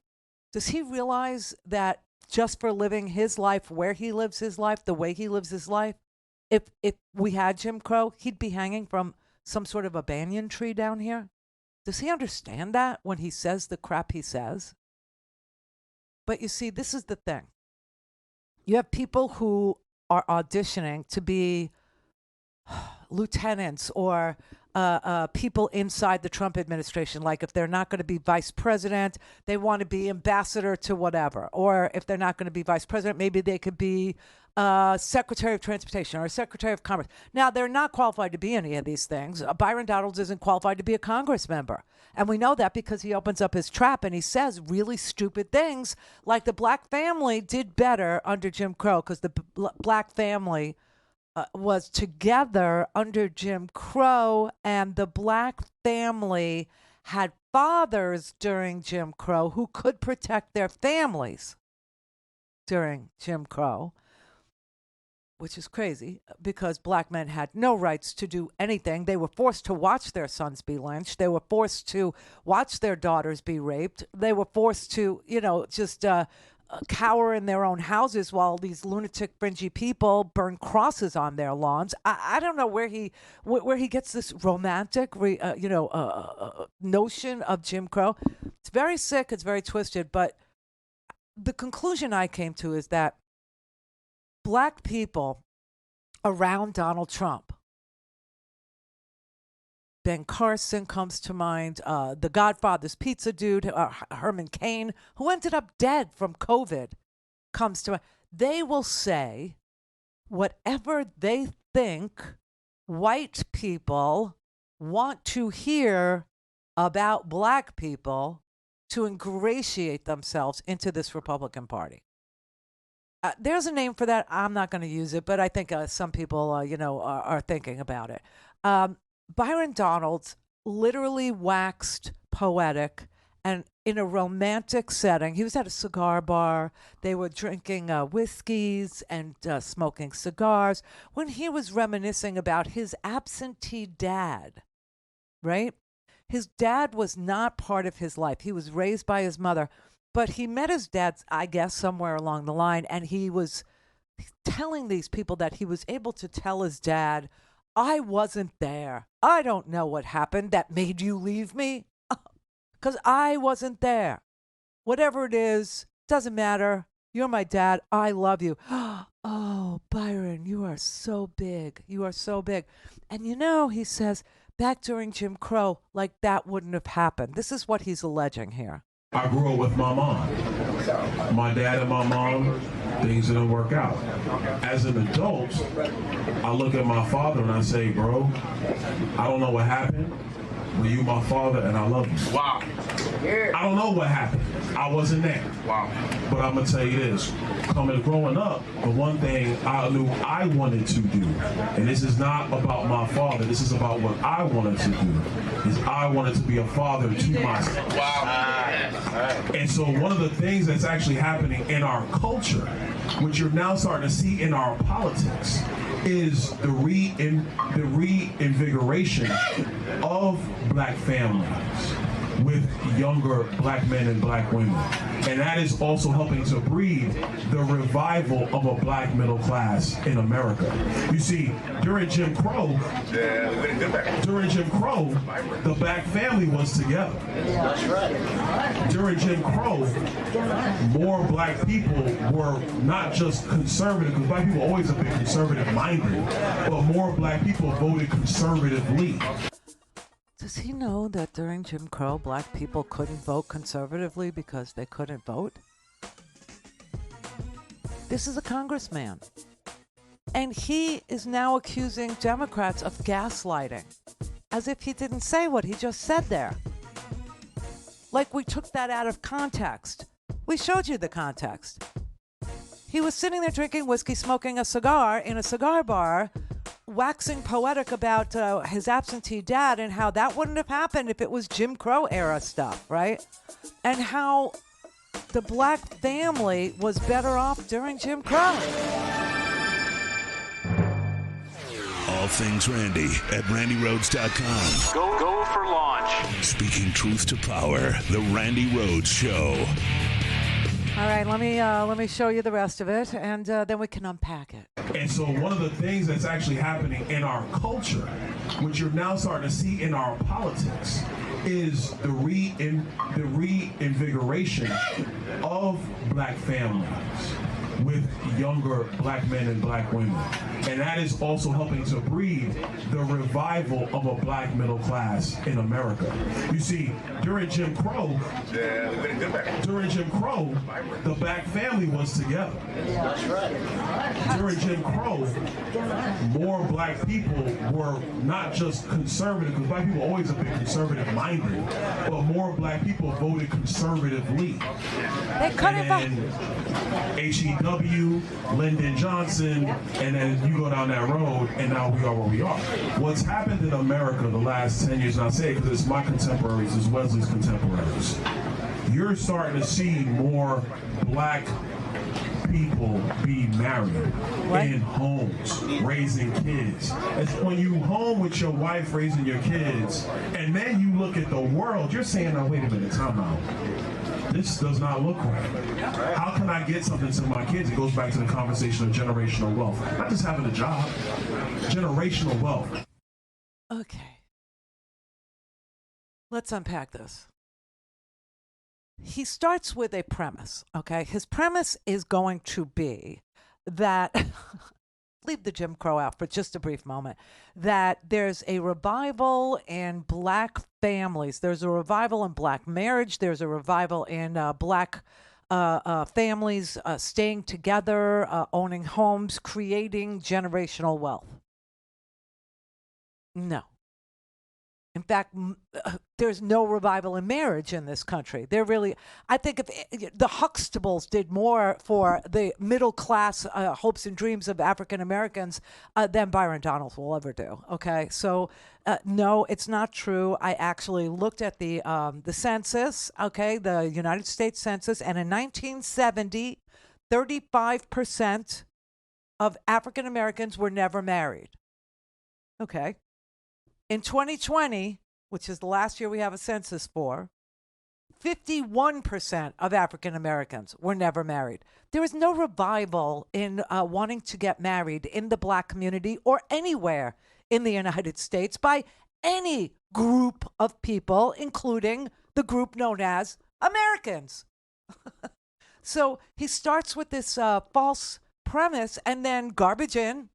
does he realize that just for living his life, where he lives his life, the way he lives his life, if we had Jim Crow, he'd be hanging from some sort of a banyan tree down here? Does he understand that when he says the crap he says? But you see, this is the thing. You have people who are auditioning to be lieutenants or people inside the Trump administration. Like if they're not going to be vice president, they want to be ambassador to whatever. Or if they're not going to be vice president, maybe they could be Secretary of Transportation or Secretary of Commerce. Now, they're not qualified to be any of these things. Byron Donalds isn't qualified to be a Congress member. And we know that because he opens up his trap and he says really stupid things like the black family did better under Jim Crow because the black family was together under Jim Crow, and the black family had fathers during Jim Crow who could protect their families during Jim Crow, which is crazy because black men had no rights to do anything. They were forced to watch their sons be lynched. They were forced to watch their daughters be raped. They were forced to, just cower in their own houses while these lunatic, fringy people burn crosses on their lawns. I don't know where he gets this romantic, notion of Jim Crow. It's very sick. It's very twisted. But the conclusion I came to is that black people around Donald Trump, Ben Carson comes to mind, the Godfather's Pizza dude, Herman Cain, who ended up dead from COVID, comes to mind. They will say whatever they think white people want to hear about black people to ingratiate themselves into this Republican Party. There's a name for that. I'm not going to use it, but I think some people, are thinking about it. Byron Donalds literally waxed poetic and in a romantic setting. He was at a cigar bar. They were drinking whiskeys and smoking cigars when he was reminiscing about his absentee dad, right? His dad was not part of his life. He was raised by his mother, but he met his dad, I guess, somewhere along the line, and he was telling these people that he was able to tell his dad, I wasn't there. I don't know what happened that made you leave me because I wasn't there. Whatever it is, doesn't matter. You're my dad. I love you. Oh, Byron, you are so big. You are so big. And he says, back during Jim Crow, like that wouldn't have happened. This is what he's alleging here. I grew up with my mom. My dad and my mom, things didn't work out. As an adult, I look at my father and I say, bro, I don't know what happened, but you my father and I love you. Wow. I don't know what happened. I wasn't there. Wow. But I'm going to tell you this. Growing up, the one thing I knew I wanted to do, and this is not about my father, this is about what I wanted to do, is I wanted to be a father to myself. Wow. And so one of the things that's actually happening in our culture, which you're now starting to see in our politics, is the reinvigoration of black families with younger black men and black women. And that is also helping to breed the revival of a black middle class in America. You see, during Jim Crow, the black family was together. That's right. During Jim Crow, more black people were not just conservative, because black people always have been conservative-minded, but more black people voted conservatively. Does he know that during Jim Crow, black people couldn't vote conservatively because they couldn't vote? This is a congressman. And he is now accusing Democrats of gaslighting, as if he didn't say what he just said there. Like we took that out of context. We showed you the context. He was sitting there drinking whiskey, smoking a cigar in a cigar bar, waxing poetic about his absentee dad and how that wouldn't have happened if it was Jim Crow era stuff, right? And how the black family was better off during Jim Crow. All things Randy at randyrhodes.com. Go for launch. Speaking truth to power, the Randi Rhodes Show. All right, let me show you the rest of it, and then we can unpack it. And so one of the things that's actually happening in our culture, which you're now starting to see in our politics, is the reinvigoration of black families with younger black men and black women. And that is also helping to breed the revival of a black middle class in America. You see, during Jim Crow, the black family was together. That's right. During Jim Crow, more black people were not just conservative, because black people always have been conservative-minded, but more black people voted conservatively. They couldn't H.E.W., Lyndon Johnson, and then you go down that road, and now we are where we are. What's happened in America the last 10 years, and I say it because it's my contemporaries, it's Wesley's contemporaries, you're starting to see more black people be married in homes, raising kids. It's when you home with your wife raising your kids, and then you look at the world, you're saying, now wait a minute, time out. This does not look right. How can I get something to my kids? It goes back to the conversation of generational wealth. Not just having a job, generational wealth. Okay. Let's unpack this. He starts with a premise, okay? His premise is going to be that, leave the Jim Crow out for just a brief moment, that there's a revival in black families. There's a revival in black marriage. There's a revival in black families staying together, owning homes, creating generational wealth. No. In fact, there's no revival in marriage in this country. I think if the Huxtables did more for the middle class hopes and dreams of African Americans than Byron Donalds will ever do. Okay, so no, it's not true. I actually looked at the census. Okay, the United States Census, and in 1970, 35% of African Americans were never married. Okay. In 2020, which is the last year we have a census for, 51% of African Americans were never married. There is no revival in wanting to get married in the black community or anywhere in the United States by any group of people, including the group known as Americans. So he starts with this false premise and then garbage in,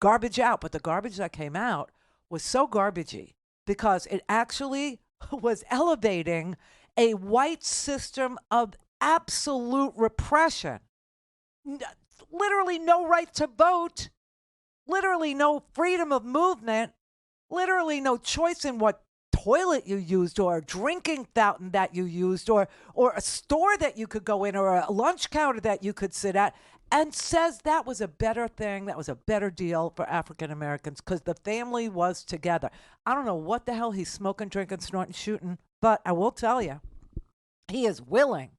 garbage out. But the garbage that came out was so garbagey because it actually was elevating a white system of absolute repression. Literally no right to vote, literally no freedom of movement, literally no choice in what toilet you used or a drinking fountain that you used or a store that you could go in or a lunch counter that you could sit at, and says that was a better thing, that was a better deal for African Americans because the family was together. I don't know what the hell he's smoking, drinking, snorting, shooting, but I will tell you, he is willing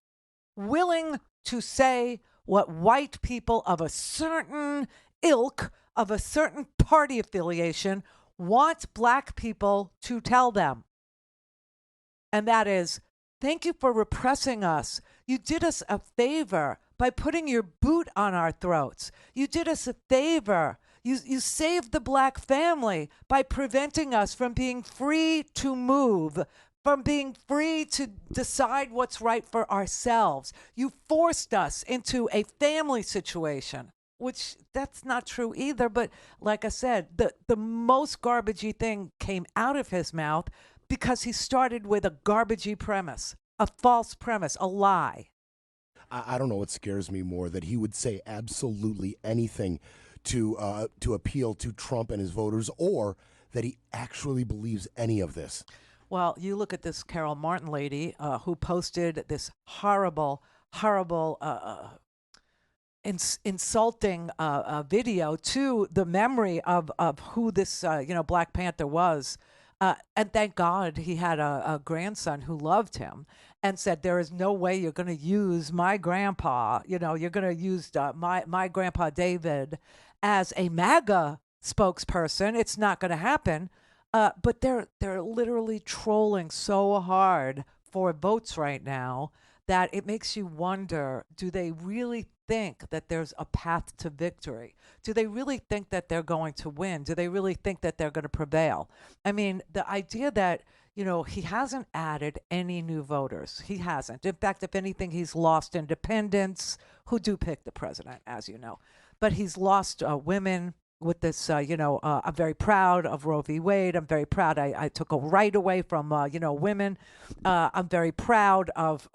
to say what white people of a certain ilk, of a certain party affiliation, want black people to tell them. And that is, thank you for repressing us. You did us a favor by putting your boot on our throats. You did us a favor. You saved the black family by preventing us from being free to move, from being free to decide what's right for ourselves. You forced us into a family situation, which that's not true either. But like I said, the most garbagey thing came out of his mouth because he started with a garbagey premise, a false premise, a lie. I don't know what scares me more, that he would say absolutely anything to appeal to Trump and his voters, or that he actually believes any of this. Well, you look at this Carol Martin lady who posted this horrible insulting video to the memory of who this Black Panther was. And thank God he had a grandson who loved him and said, there is no way you're going to use my grandpa, you're going to use my grandpa David as a MAGA spokesperson. It's not going to happen. But they're literally trolling so hard for votes right now that it makes you wonder, do they really think that there's a path to victory? Do they really think that they're going to win? Do they really think that they're going to prevail? I mean, the idea that, he hasn't added any new voters. He hasn't. In fact, if anything, he's lost independents, who do pick the president, as you know. But he's lost women with this, I'm very proud of Roe v. Wade. I'm very proud I took a right away from, women. I'm very proud of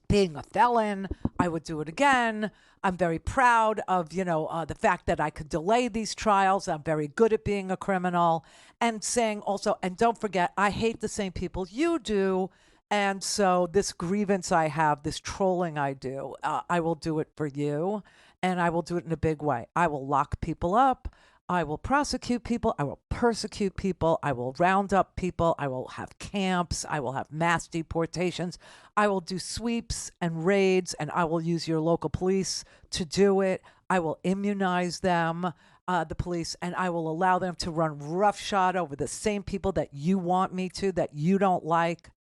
being a felon. I would do it again. I'm very proud of, the fact that I could delay these trials. I'm very good at being a criminal. And saying also, and don't forget, I hate the same people you do. And so this grievance I have, this trolling I do, I will do it for you. And I will do it in a big way. I will lock people up. I will prosecute people. I will persecute people. I will round up people. I will have camps. I will have mass deportations. I will do sweeps and raids, and I will use your local police to do it. I will immunize them, the police, and I will allow them to run roughshod over the same people that you want me to, that you don't like,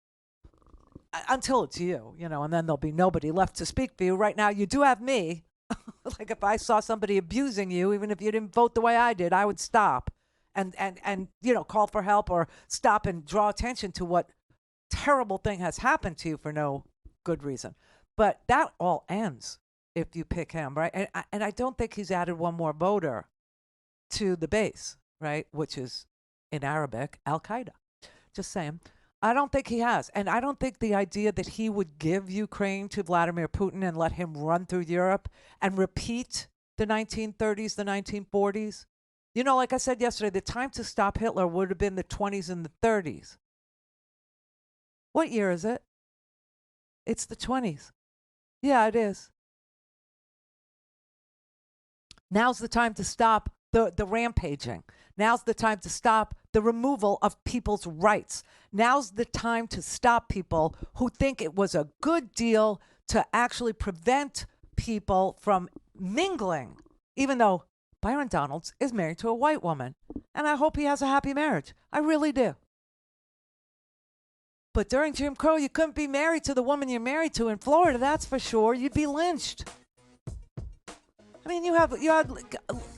until it's you, and then there'll be nobody left to speak for you. Right now, you do have me. Like if I saw somebody abusing you, even if you didn't vote the way I did, I would stop and call for help or stop and draw attention to what terrible thing has happened to you for no good reason. But that all ends if you pick him, right? And I don't think he's added one more voter to the base, right? Which is in Arabic, Al-Qaeda. Just saying. I don't think he has. And I don't think the idea that he would give Ukraine to Vladimir Putin and let him run through Europe and repeat the 1930s, the 1940s. Like I said yesterday, the time to stop Hitler would have been the 20s and the 30s. What year is it? It's the 20s. Yeah, it is. Now's the time to stop the rampaging. Now's the time to stop the removal of people's rights. Now's the time to stop people who think it was a good deal to actually prevent people from mingling, even though Byron Donalds is married to a white woman. And I hope he has a happy marriage. I really do. But during Jim Crow, you couldn't be married to the woman you're married to in Florida, that's for sure. You'd be lynched. I mean, you had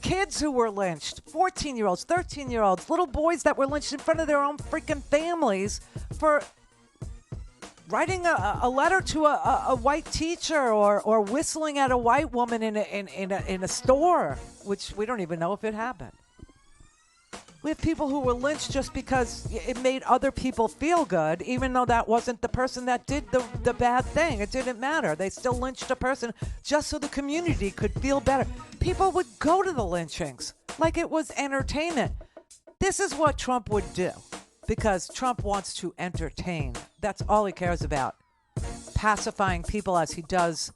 kids who were lynched, 14-year-olds, 13-year-olds, little boys that were lynched in front of their own freaking families for writing a letter to a white teacher or whistling at a white woman in a store, which we don't even know if it happened. We have people who were lynched just because it made other people feel good, even though that wasn't the person that did the bad thing. It didn't matter. They still lynched a person just so the community could feel better. People would go to the lynchings like it was entertainment. This is what Trump would do because Trump wants to entertain. That's all he cares about. Pacifying people as he does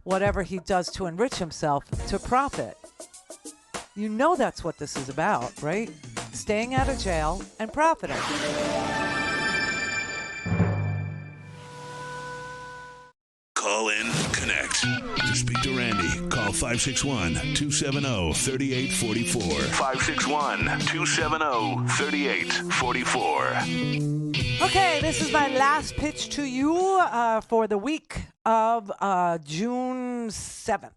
whatever he does to enrich himself to profit. You know that's what this is about, right? Staying out of jail and profiting. Call in, connect. To speak to Randy, call 561-270-3844. 561-270-3844. Okay, this is my last pitch to you for the week of June 7th.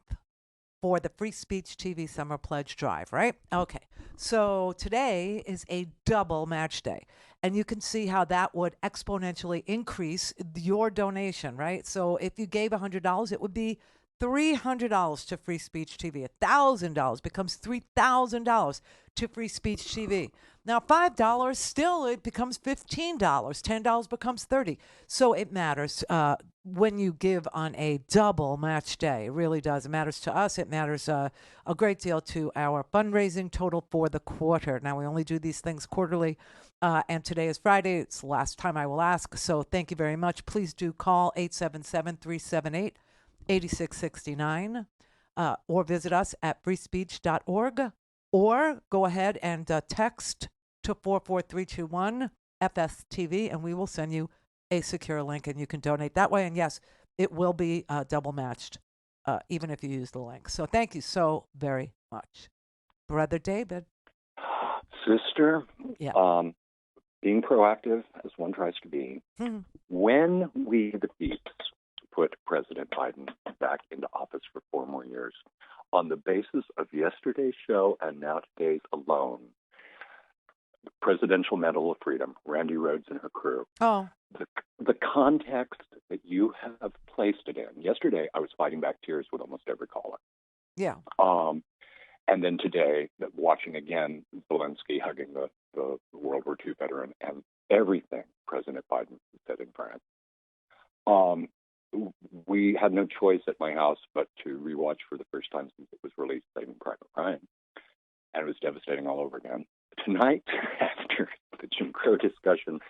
For the Free Speech TV Summer Pledge Drive, right? Okay, so today is a double match day, and you can see how that would exponentially increase your donation, right? So if you gave $100, it would be $300 to Free Speech TV. $1,000 becomes $3,000 to Free Speech TV. Now, $5, still it becomes $15. $10 becomes $30. So it matters when you give on a double match day. It really does. It matters to us. It matters a great deal to our fundraising total for the quarter. Now, we only do these things quarterly, and today is Friday. It's the last time I will ask. So thank you very much. Please do call 877-378-8669 or visit us at freespeech.org. Or go ahead and text to 44321 FSTV, and we will send you a secure link, and you can donate that way. And yes, it will be double matched, even if you use the link. So thank you so very much. Brother David. Sister, yeah. Being proactive as one tries to be, when we, the people, put President Biden back into office for 4 more years, on the basis of yesterday's show and now today's alone, Presidential Medal of Freedom, Randi Rhodes and her crew. Oh. The context that you have placed it in. Yesterday, I was fighting back tears with almost every caller. Yeah. And then today, watching again Zelensky hugging the World War II veteran and everything President Biden said in France. We had no choice at my house but to rewatch for the first time since it was released, Saving Private Ryan. And it was devastating all over again. Tonight, after the Jim Crow discussion,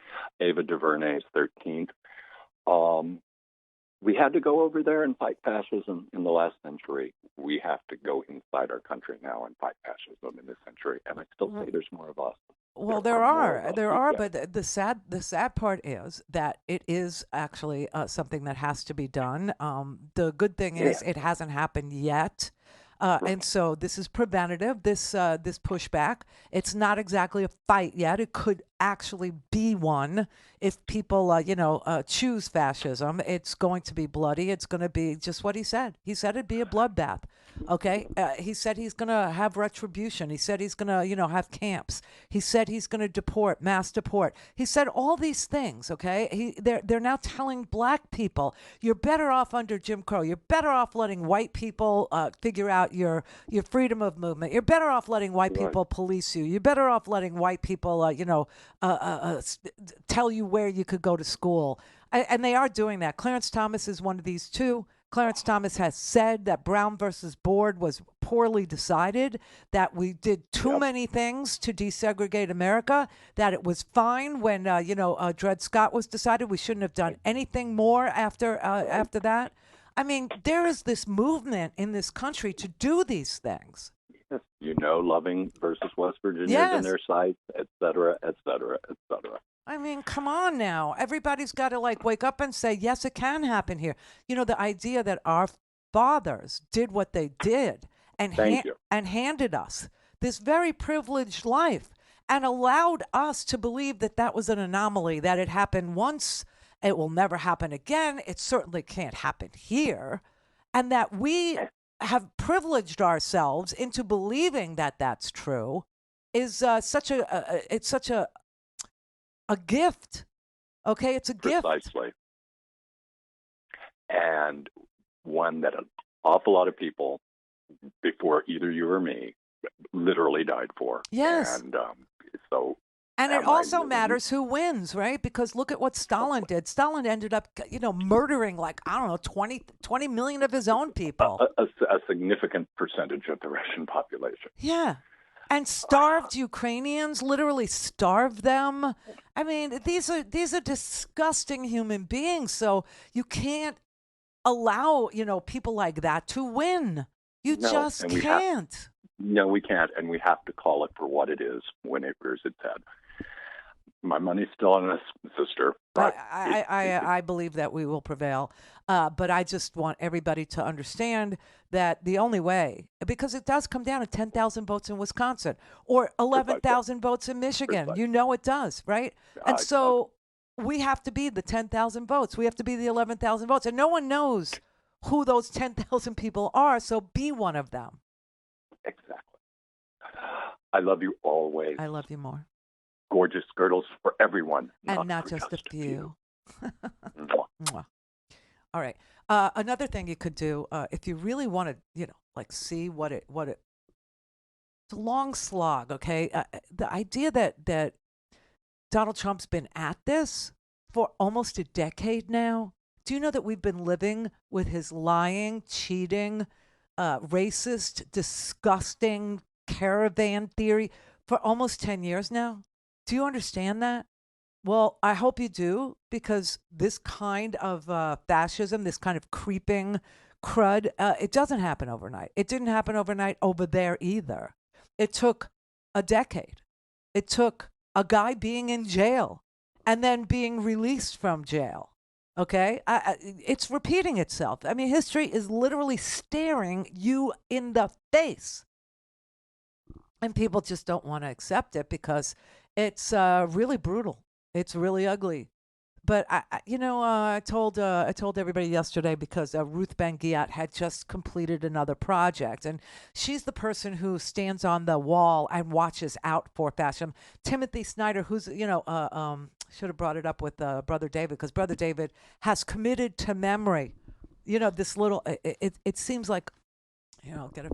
Ava DuVernay's 13th, we had to go over there and fight fascism in the last century. We have to go inside our country now and fight fascism in this century. And I still say there's more of us. Well, there are, but the sad part is that it is actually something that has to be done. The good thing is it hasn't happened yet. And so this is preventative, this pushback. It's not exactly a fight yet. It could actually be one if people, choose fascism. It's going to be bloody. It's going to be just what he said. He said it'd be a bloodbath. Okay. He said he's going to have retribution. He said he's going to, have camps. He said he's going to mass deport. He said all these things. Okay. They're now telling black people, you're better off under Jim Crow. You're better off letting white people figure out your freedom of movement. You're better off letting white people police you. You're better off letting white people, tell you where you could go to school. And they are doing that. Clarence Thomas is one of these too. Clarence Thomas has said that Brown versus Board was poorly decided, that we did too many things to desegregate America, that it was fine when, Dred Scott was decided. We shouldn't have done anything more after that. I mean, there is this movement in this country to do these things. Yes. Loving versus West Virginia and their sites, et cetera, et cetera, et cetera. I mean, come on now. Everybody's got to wake up and say, yes, it can happen here. The idea that our fathers did what they did and handed us this very privileged life and allowed us to believe that that was an anomaly, that it happened once, it will never happen again, it certainly can't happen here, and that we have privileged ourselves into believing that that's true is such a gift. Okay, it's a gift. Precisely. And one that an awful lot of people, before either you or me, literally died for. Yes. And it also matters who wins, right? Because look at what Stalin did. Stalin ended up, murdering 20 million of his own people. A significant percentage of the Russian population. Yeah. And starved Ukrainians, literally starved them. I mean, these are disgusting human beings. So you can't allow, people like that to win. You just can't. No, we can't. And we have to call it for what it is when it rears its head. My money's still on this, sister. I believe that we will prevail. But I just want everybody to understand that the only way, because it does come down to 10,000 votes in Wisconsin or 11,000 votes in Michigan. It does, right? And so we have to be the 10,000 votes. We have to be the 11,000 votes. And no one knows who those 10,000 people are, so be one of them. Exactly. I love you always. I love you more. Gorgeous girdles for everyone. And not just a few. Mwah. All right. Another thing you could do, if you really want to, see what it, it's a long slog, okay? The idea that Donald Trump's been at this for almost a decade now. Do you know that we've been living with his lying, cheating, racist, disgusting caravan theory for almost 10 years now? Do you understand that? Well, I hope you do, because this kind of fascism, this kind of creeping crud, it doesn't happen overnight. It didn't happen overnight over there either. It took a decade. It took a guy being in jail and then being released from jail. Okay? It's repeating itself. I mean, history is literally staring you in the face. And people just don't want to accept it because it's really brutal. It's really ugly. But I told everybody yesterday because Ruth Ben-Ghiat had just completed another project, and she's the person who stands on the wall and watches out for fascism. Timothy Snyder, who's should have brought it up with Brother David, because Brother David has committed to memory. This little. It seems like, get up here.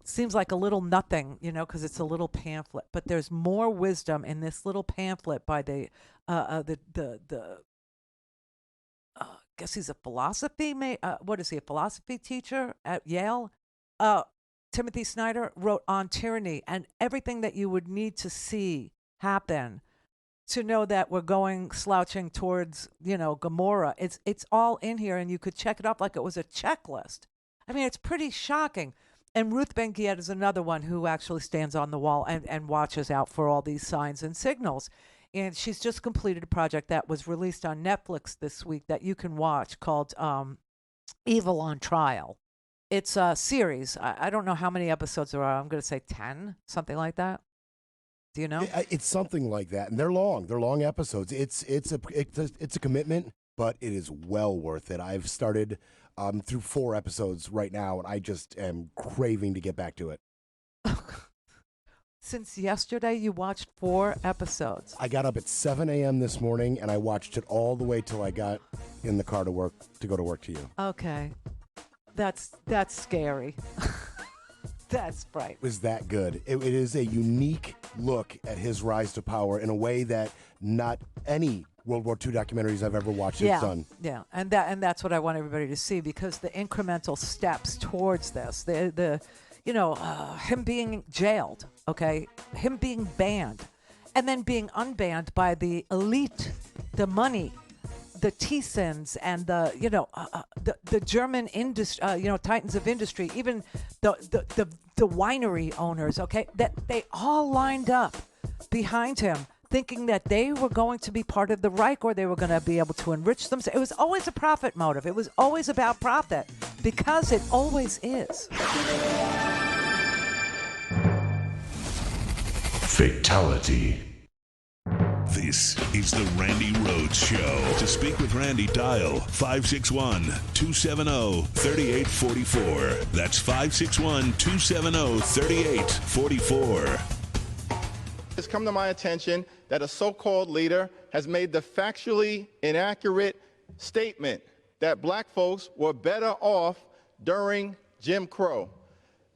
It seems like a little nothing, because it's a little pamphlet, but there's more wisdom in this little pamphlet by the guess he's a philosophy what is he, a philosophy teacher at Yale? Timothy Snyder wrote on tyranny and everything that you would need to see happen to know that we're going slouching towards, Gomorrah. It's all in here, and you could check it off like it was a checklist. I mean, it's pretty shocking. And Ruth Ben-Ghiat is another one who actually stands on the wall and watches out for all these signs and signals. And she's just completed a project that was released on Netflix this week that you can watch called Evil on Trial. It's a series. I don't know how many episodes there are. I'm going to say 10, something like that. Do you know? It's something like that, and they're long. They're long episodes. It's a commitment, but it is well worth it. I've started through 4 episodes right now, and I just am craving to get back to it. Since yesterday, you watched 4 episodes. I got up at 7 a.m. this morning, and I watched it all the way till I got in the car to go to work to you. Okay. That's scary. That's right. It was that good. It is a unique look at his rise to power in a way that not any World War II documentaries I've ever watched has done. Yeah, and that's what I want everybody to see, because the incremental steps towards this, him being jailed, okay, him being banned, and then being unbanned by the elite, the money, the Thyssens, and the German industry, titans of industry, even the winery owners, okay, that they all lined up behind him, thinking that they were going to be part of the Reich, or they were going to be able to enrich themselves. It was always a profit motive. It was always about profit, because it always is. Fatality. This is the Randi Rhodes Show. To speak with Randi, dial 561-270-3844. That's 561-270-3844. It's come to my attention that a so-called leader has made the factually inaccurate statement that black folks were better off during Jim Crow.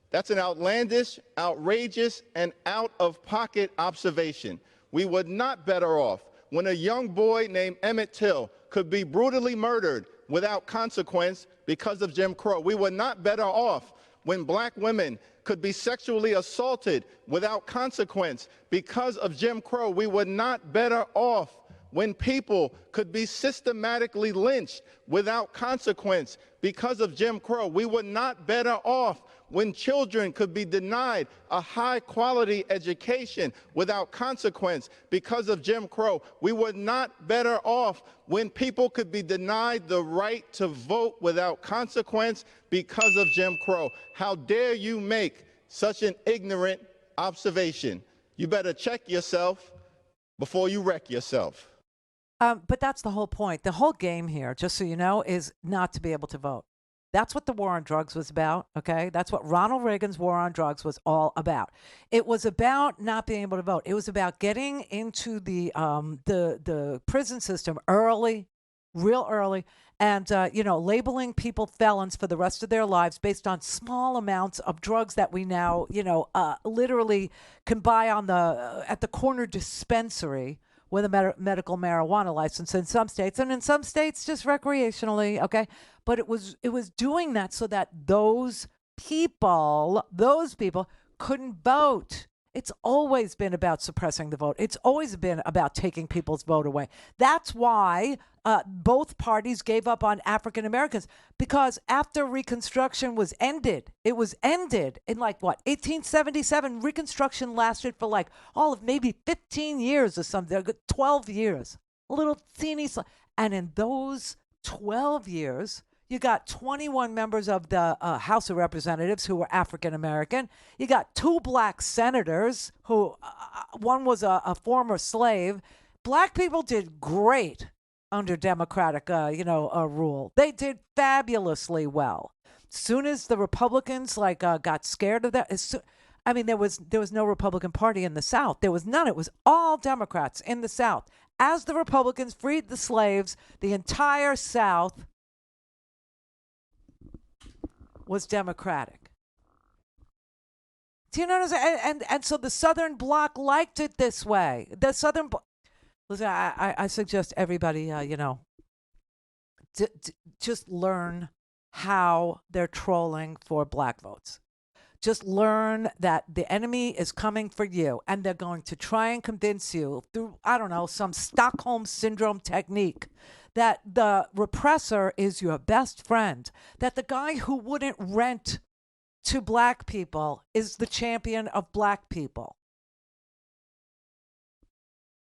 That's an outlandish, outrageous, and out-of-pocket observation. We were not better off when a young boy named Emmett Till could be brutally murdered without consequence because of Jim Crow. We were not better off when black women could be sexually assaulted without consequence because of Jim Crow. We were not better off when people could be systematically lynched without consequence because of Jim Crow. We were not better off when children could be denied a high-quality education without consequence because of Jim Crow. We were not better off when people could be denied the right to vote without consequence because of Jim Crow. How dare you make such an ignorant observation? You better check yourself before you wreck yourself. But that's the whole point. The whole game here, just so you know, is not to be able to vote. That's what the war on drugs was about, okay? That's what Ronald Reagan's war on drugs was all about. It was about not being able to vote. It was about getting into the prison system early, real early, and labeling people felons for the rest of their lives based on small amounts of drugs that we now, literally can buy on at the corner dispensary with a medical marijuana license in some states, and in some states just recreationally, okay? But it was doing that so that those people couldn't vote. It's always been about suppressing the vote. It's always been about taking people's vote away. That's why both parties gave up on African Americans, because after Reconstruction was ended, it was ended in 1877. Reconstruction lasted for all of maybe 15 years or something, 12 years, a little teeny. And in those 12 years, you got 21 members of the House of Representatives who were African American. You got 2 black senators who one was a former slave. Black people did great, under Democratic, rule. They did fabulously well. Soon as the Republicans got scared of that, there was no Republican Party in the South. There was none. It was all Democrats in the South. As the Republicans freed the slaves, the entire South was Democratic. Do you know what I'm saying? And so the Southern Bloc liked it this way. The Southern Listen, I suggest everybody, just learn how they're trolling for black votes. Just learn that the enemy is coming for you, and they're going to try and convince you through, I don't know, some Stockholm Syndrome technique that the repressor is your best friend, that the guy who wouldn't rent to black people is the champion of black people,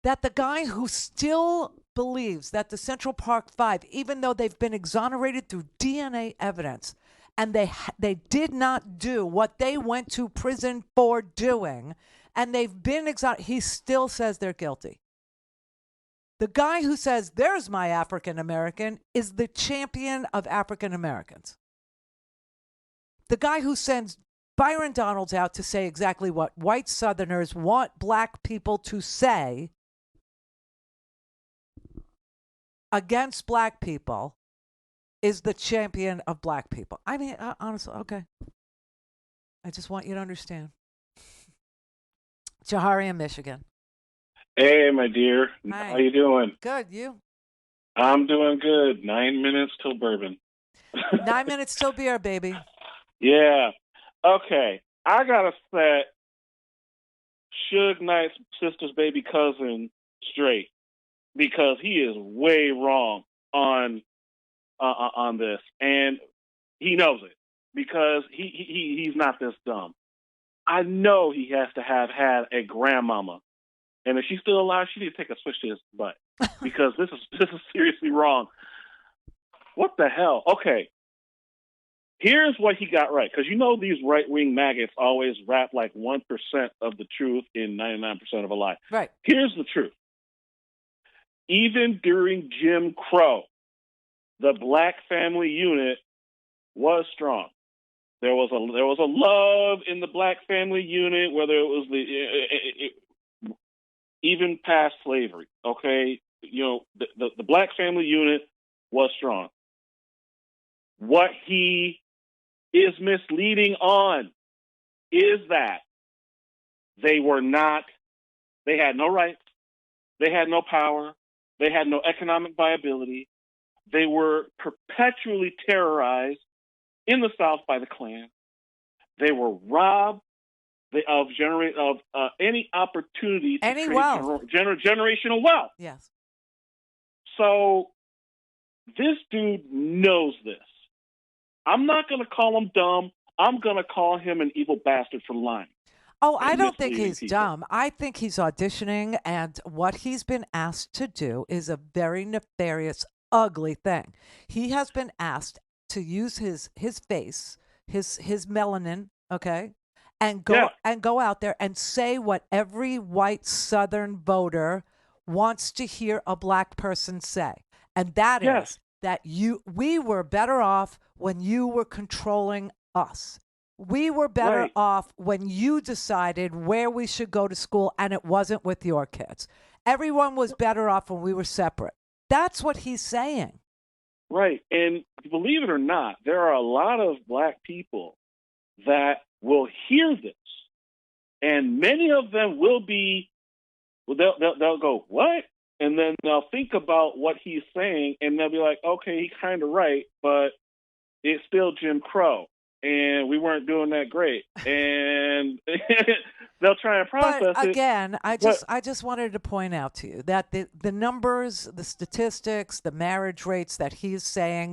that the guy who still believes that the Central Park Five, even though they've been exonerated through DNA evidence, and they did not do what they went to prison for doing, and they've been exonerated, he still says they're guilty. The guy who says, there's my African American, is the champion of African Americans. The guy who sends Byron Donalds out to say exactly what white Southerners want black people to say against black people is the champion of black people. I mean, honestly, okay. I just want you to understand. Jahari in Michigan. Hey, my dear. Hi. How you doing? Good, you? I'm doing good. 9 minutes till bourbon. 9 minutes till beer, baby. Yeah. Okay. I got to set Suge Knight's sister's baby cousin straight because he is way wrong on this, and he knows it because he's not this dumb. I know he has to have had a grandmama, and if she's still alive, she needs to take a switch to his butt because this is seriously wrong. What the hell? Okay, here's what he got right, because these right-wing maggots always rap like 1% of the truth in 99% of a lie. Right. Here's the truth. Even during Jim Crow, the black family unit was strong. There was a love in the black family unit, whether it was even past slavery. Okay, the black family unit was strong. What he is misleading on is that they had no rights, they had no power, they had no economic viability. They were perpetually terrorized in the South by the Klan. They were robbed of any opportunity to create wealth. Generational wealth. Yes. So this dude knows this. I'm not going to call him dumb. I'm going to call him an evil bastard for lying. Oh, I don't think he's dumb. I think he's auditioning, and what he's been asked to do is a very nefarious, ugly thing. He has been asked to use his face, his melanin, okay, and go out there and say what every white Southern voter wants to hear a black person say, and that is that we were better off when you were controlling us. We were better off when you decided where we should go to school, and it wasn't with your kids. Everyone was better off when we were separate. That's what he's saying. Right. And believe it or not, there are a lot of black people that will hear this. And many of them will be, they'll go, what? And then they'll think about what he's saying, and they'll be like, okay, he's kind of right, but it's still Jim Crow. And we weren't doing that great. And they'll try and process but again, it. I just wanted to point out to you that the numbers, the statistics, the marriage rates that he's saying,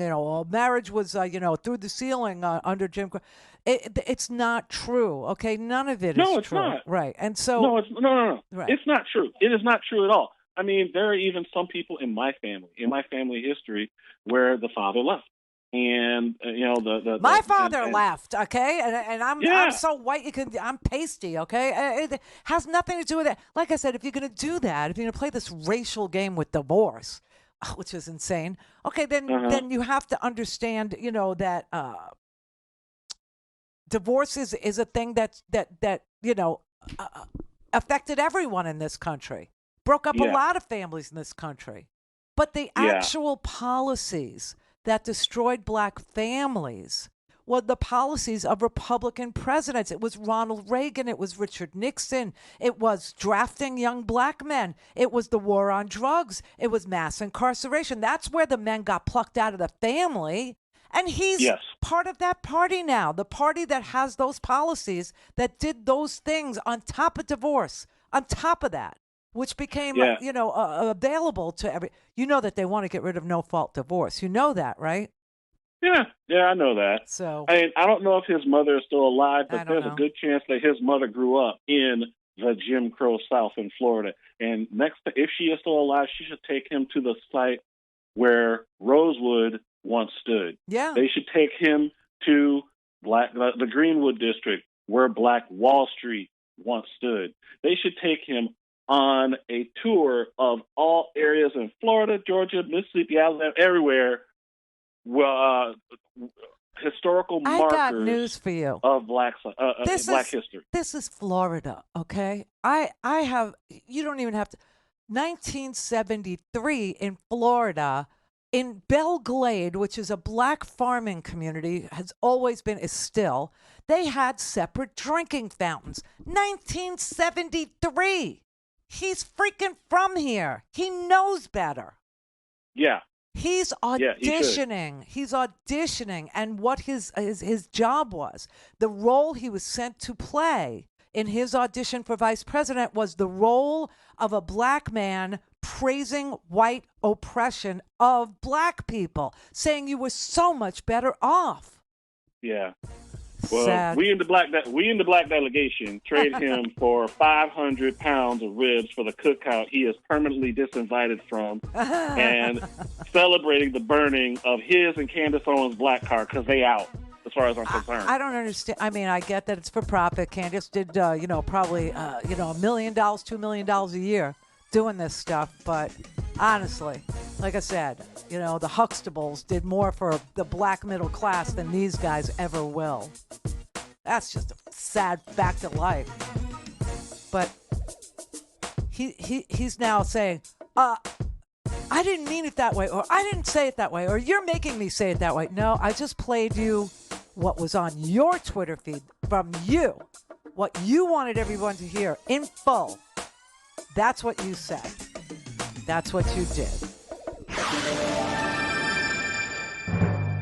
marriage was, through the ceiling under Jim Crow. It's not true. Okay, none of it is true. No, it's not. Right, and so no. Right. It's not true. It is not true at all. I mean, there are even some people in my family history, where the father left. And my father left, okay, and I'm so white I'm pasty, okay. It has nothing to do with it. Like I said, if you're going to do that, if you're going to play this racial game with divorce, which is insane. Okay, then you have to understand, that divorce is a thing that affected everyone in this country, broke up a lot of families in this country. But the actual policies that destroyed black families were the policies of Republican presidents. It was Ronald Reagan. It was Richard Nixon. It was drafting young black men. It was the war on drugs. It was mass incarceration. That's where the men got plucked out of the family. And he's part of that party now, the party that has those policies that did those things on top of divorce, on top of that, which became, available to every. You know that they want to get rid of no-fault divorce. You know that, right? Yeah, I know that. So I don't know if his mother is still alive, but there's a good chance that his mother grew up in the Jim Crow South in Florida. And if she is still alive, she should take him to the site where Rosewood once stood. Yeah. They should take him to the Greenwood District, where Black Wall Street once stood. They should take him on a tour of all areas in Florida, Georgia, Mississippi, Alabama, everywhere. Historical markers. I got news for you of black history. This is Florida, okay? I have. You don't even have to. 1973 in Florida, in Belle Glade, which is a black farming community, has always been, is still. They had separate drinking fountains. 1973. He's freaking from here. He knows better. Yeah. He's auditioning. He's auditioning. And what his job was, the role he was sent to play in his audition for vice president was the role of a black man praising white oppression of black people, saying you were so much better off. Yeah. Well, Sad. we in the black delegation trade him for 500 pounds of ribs for the cookout he is permanently disinvited from, and celebrating the burning of his and Candace Owens' black car because they out, as far as I'm concerned. I don't understand. I mean, I get that it's for profit. Candace did, probably, $1 million, $2 million a year doing this stuff, but honestly, like I said, the Huxtables did more for the black middle class than these guys ever will. That's just a sad fact of life. But he's now saying, I didn't mean it that way, or I didn't say it that way, or you're making me say it that way. No, I just played you what was on your Twitter feed from you, what you wanted everyone to hear in full. That's what you said. That's what you did.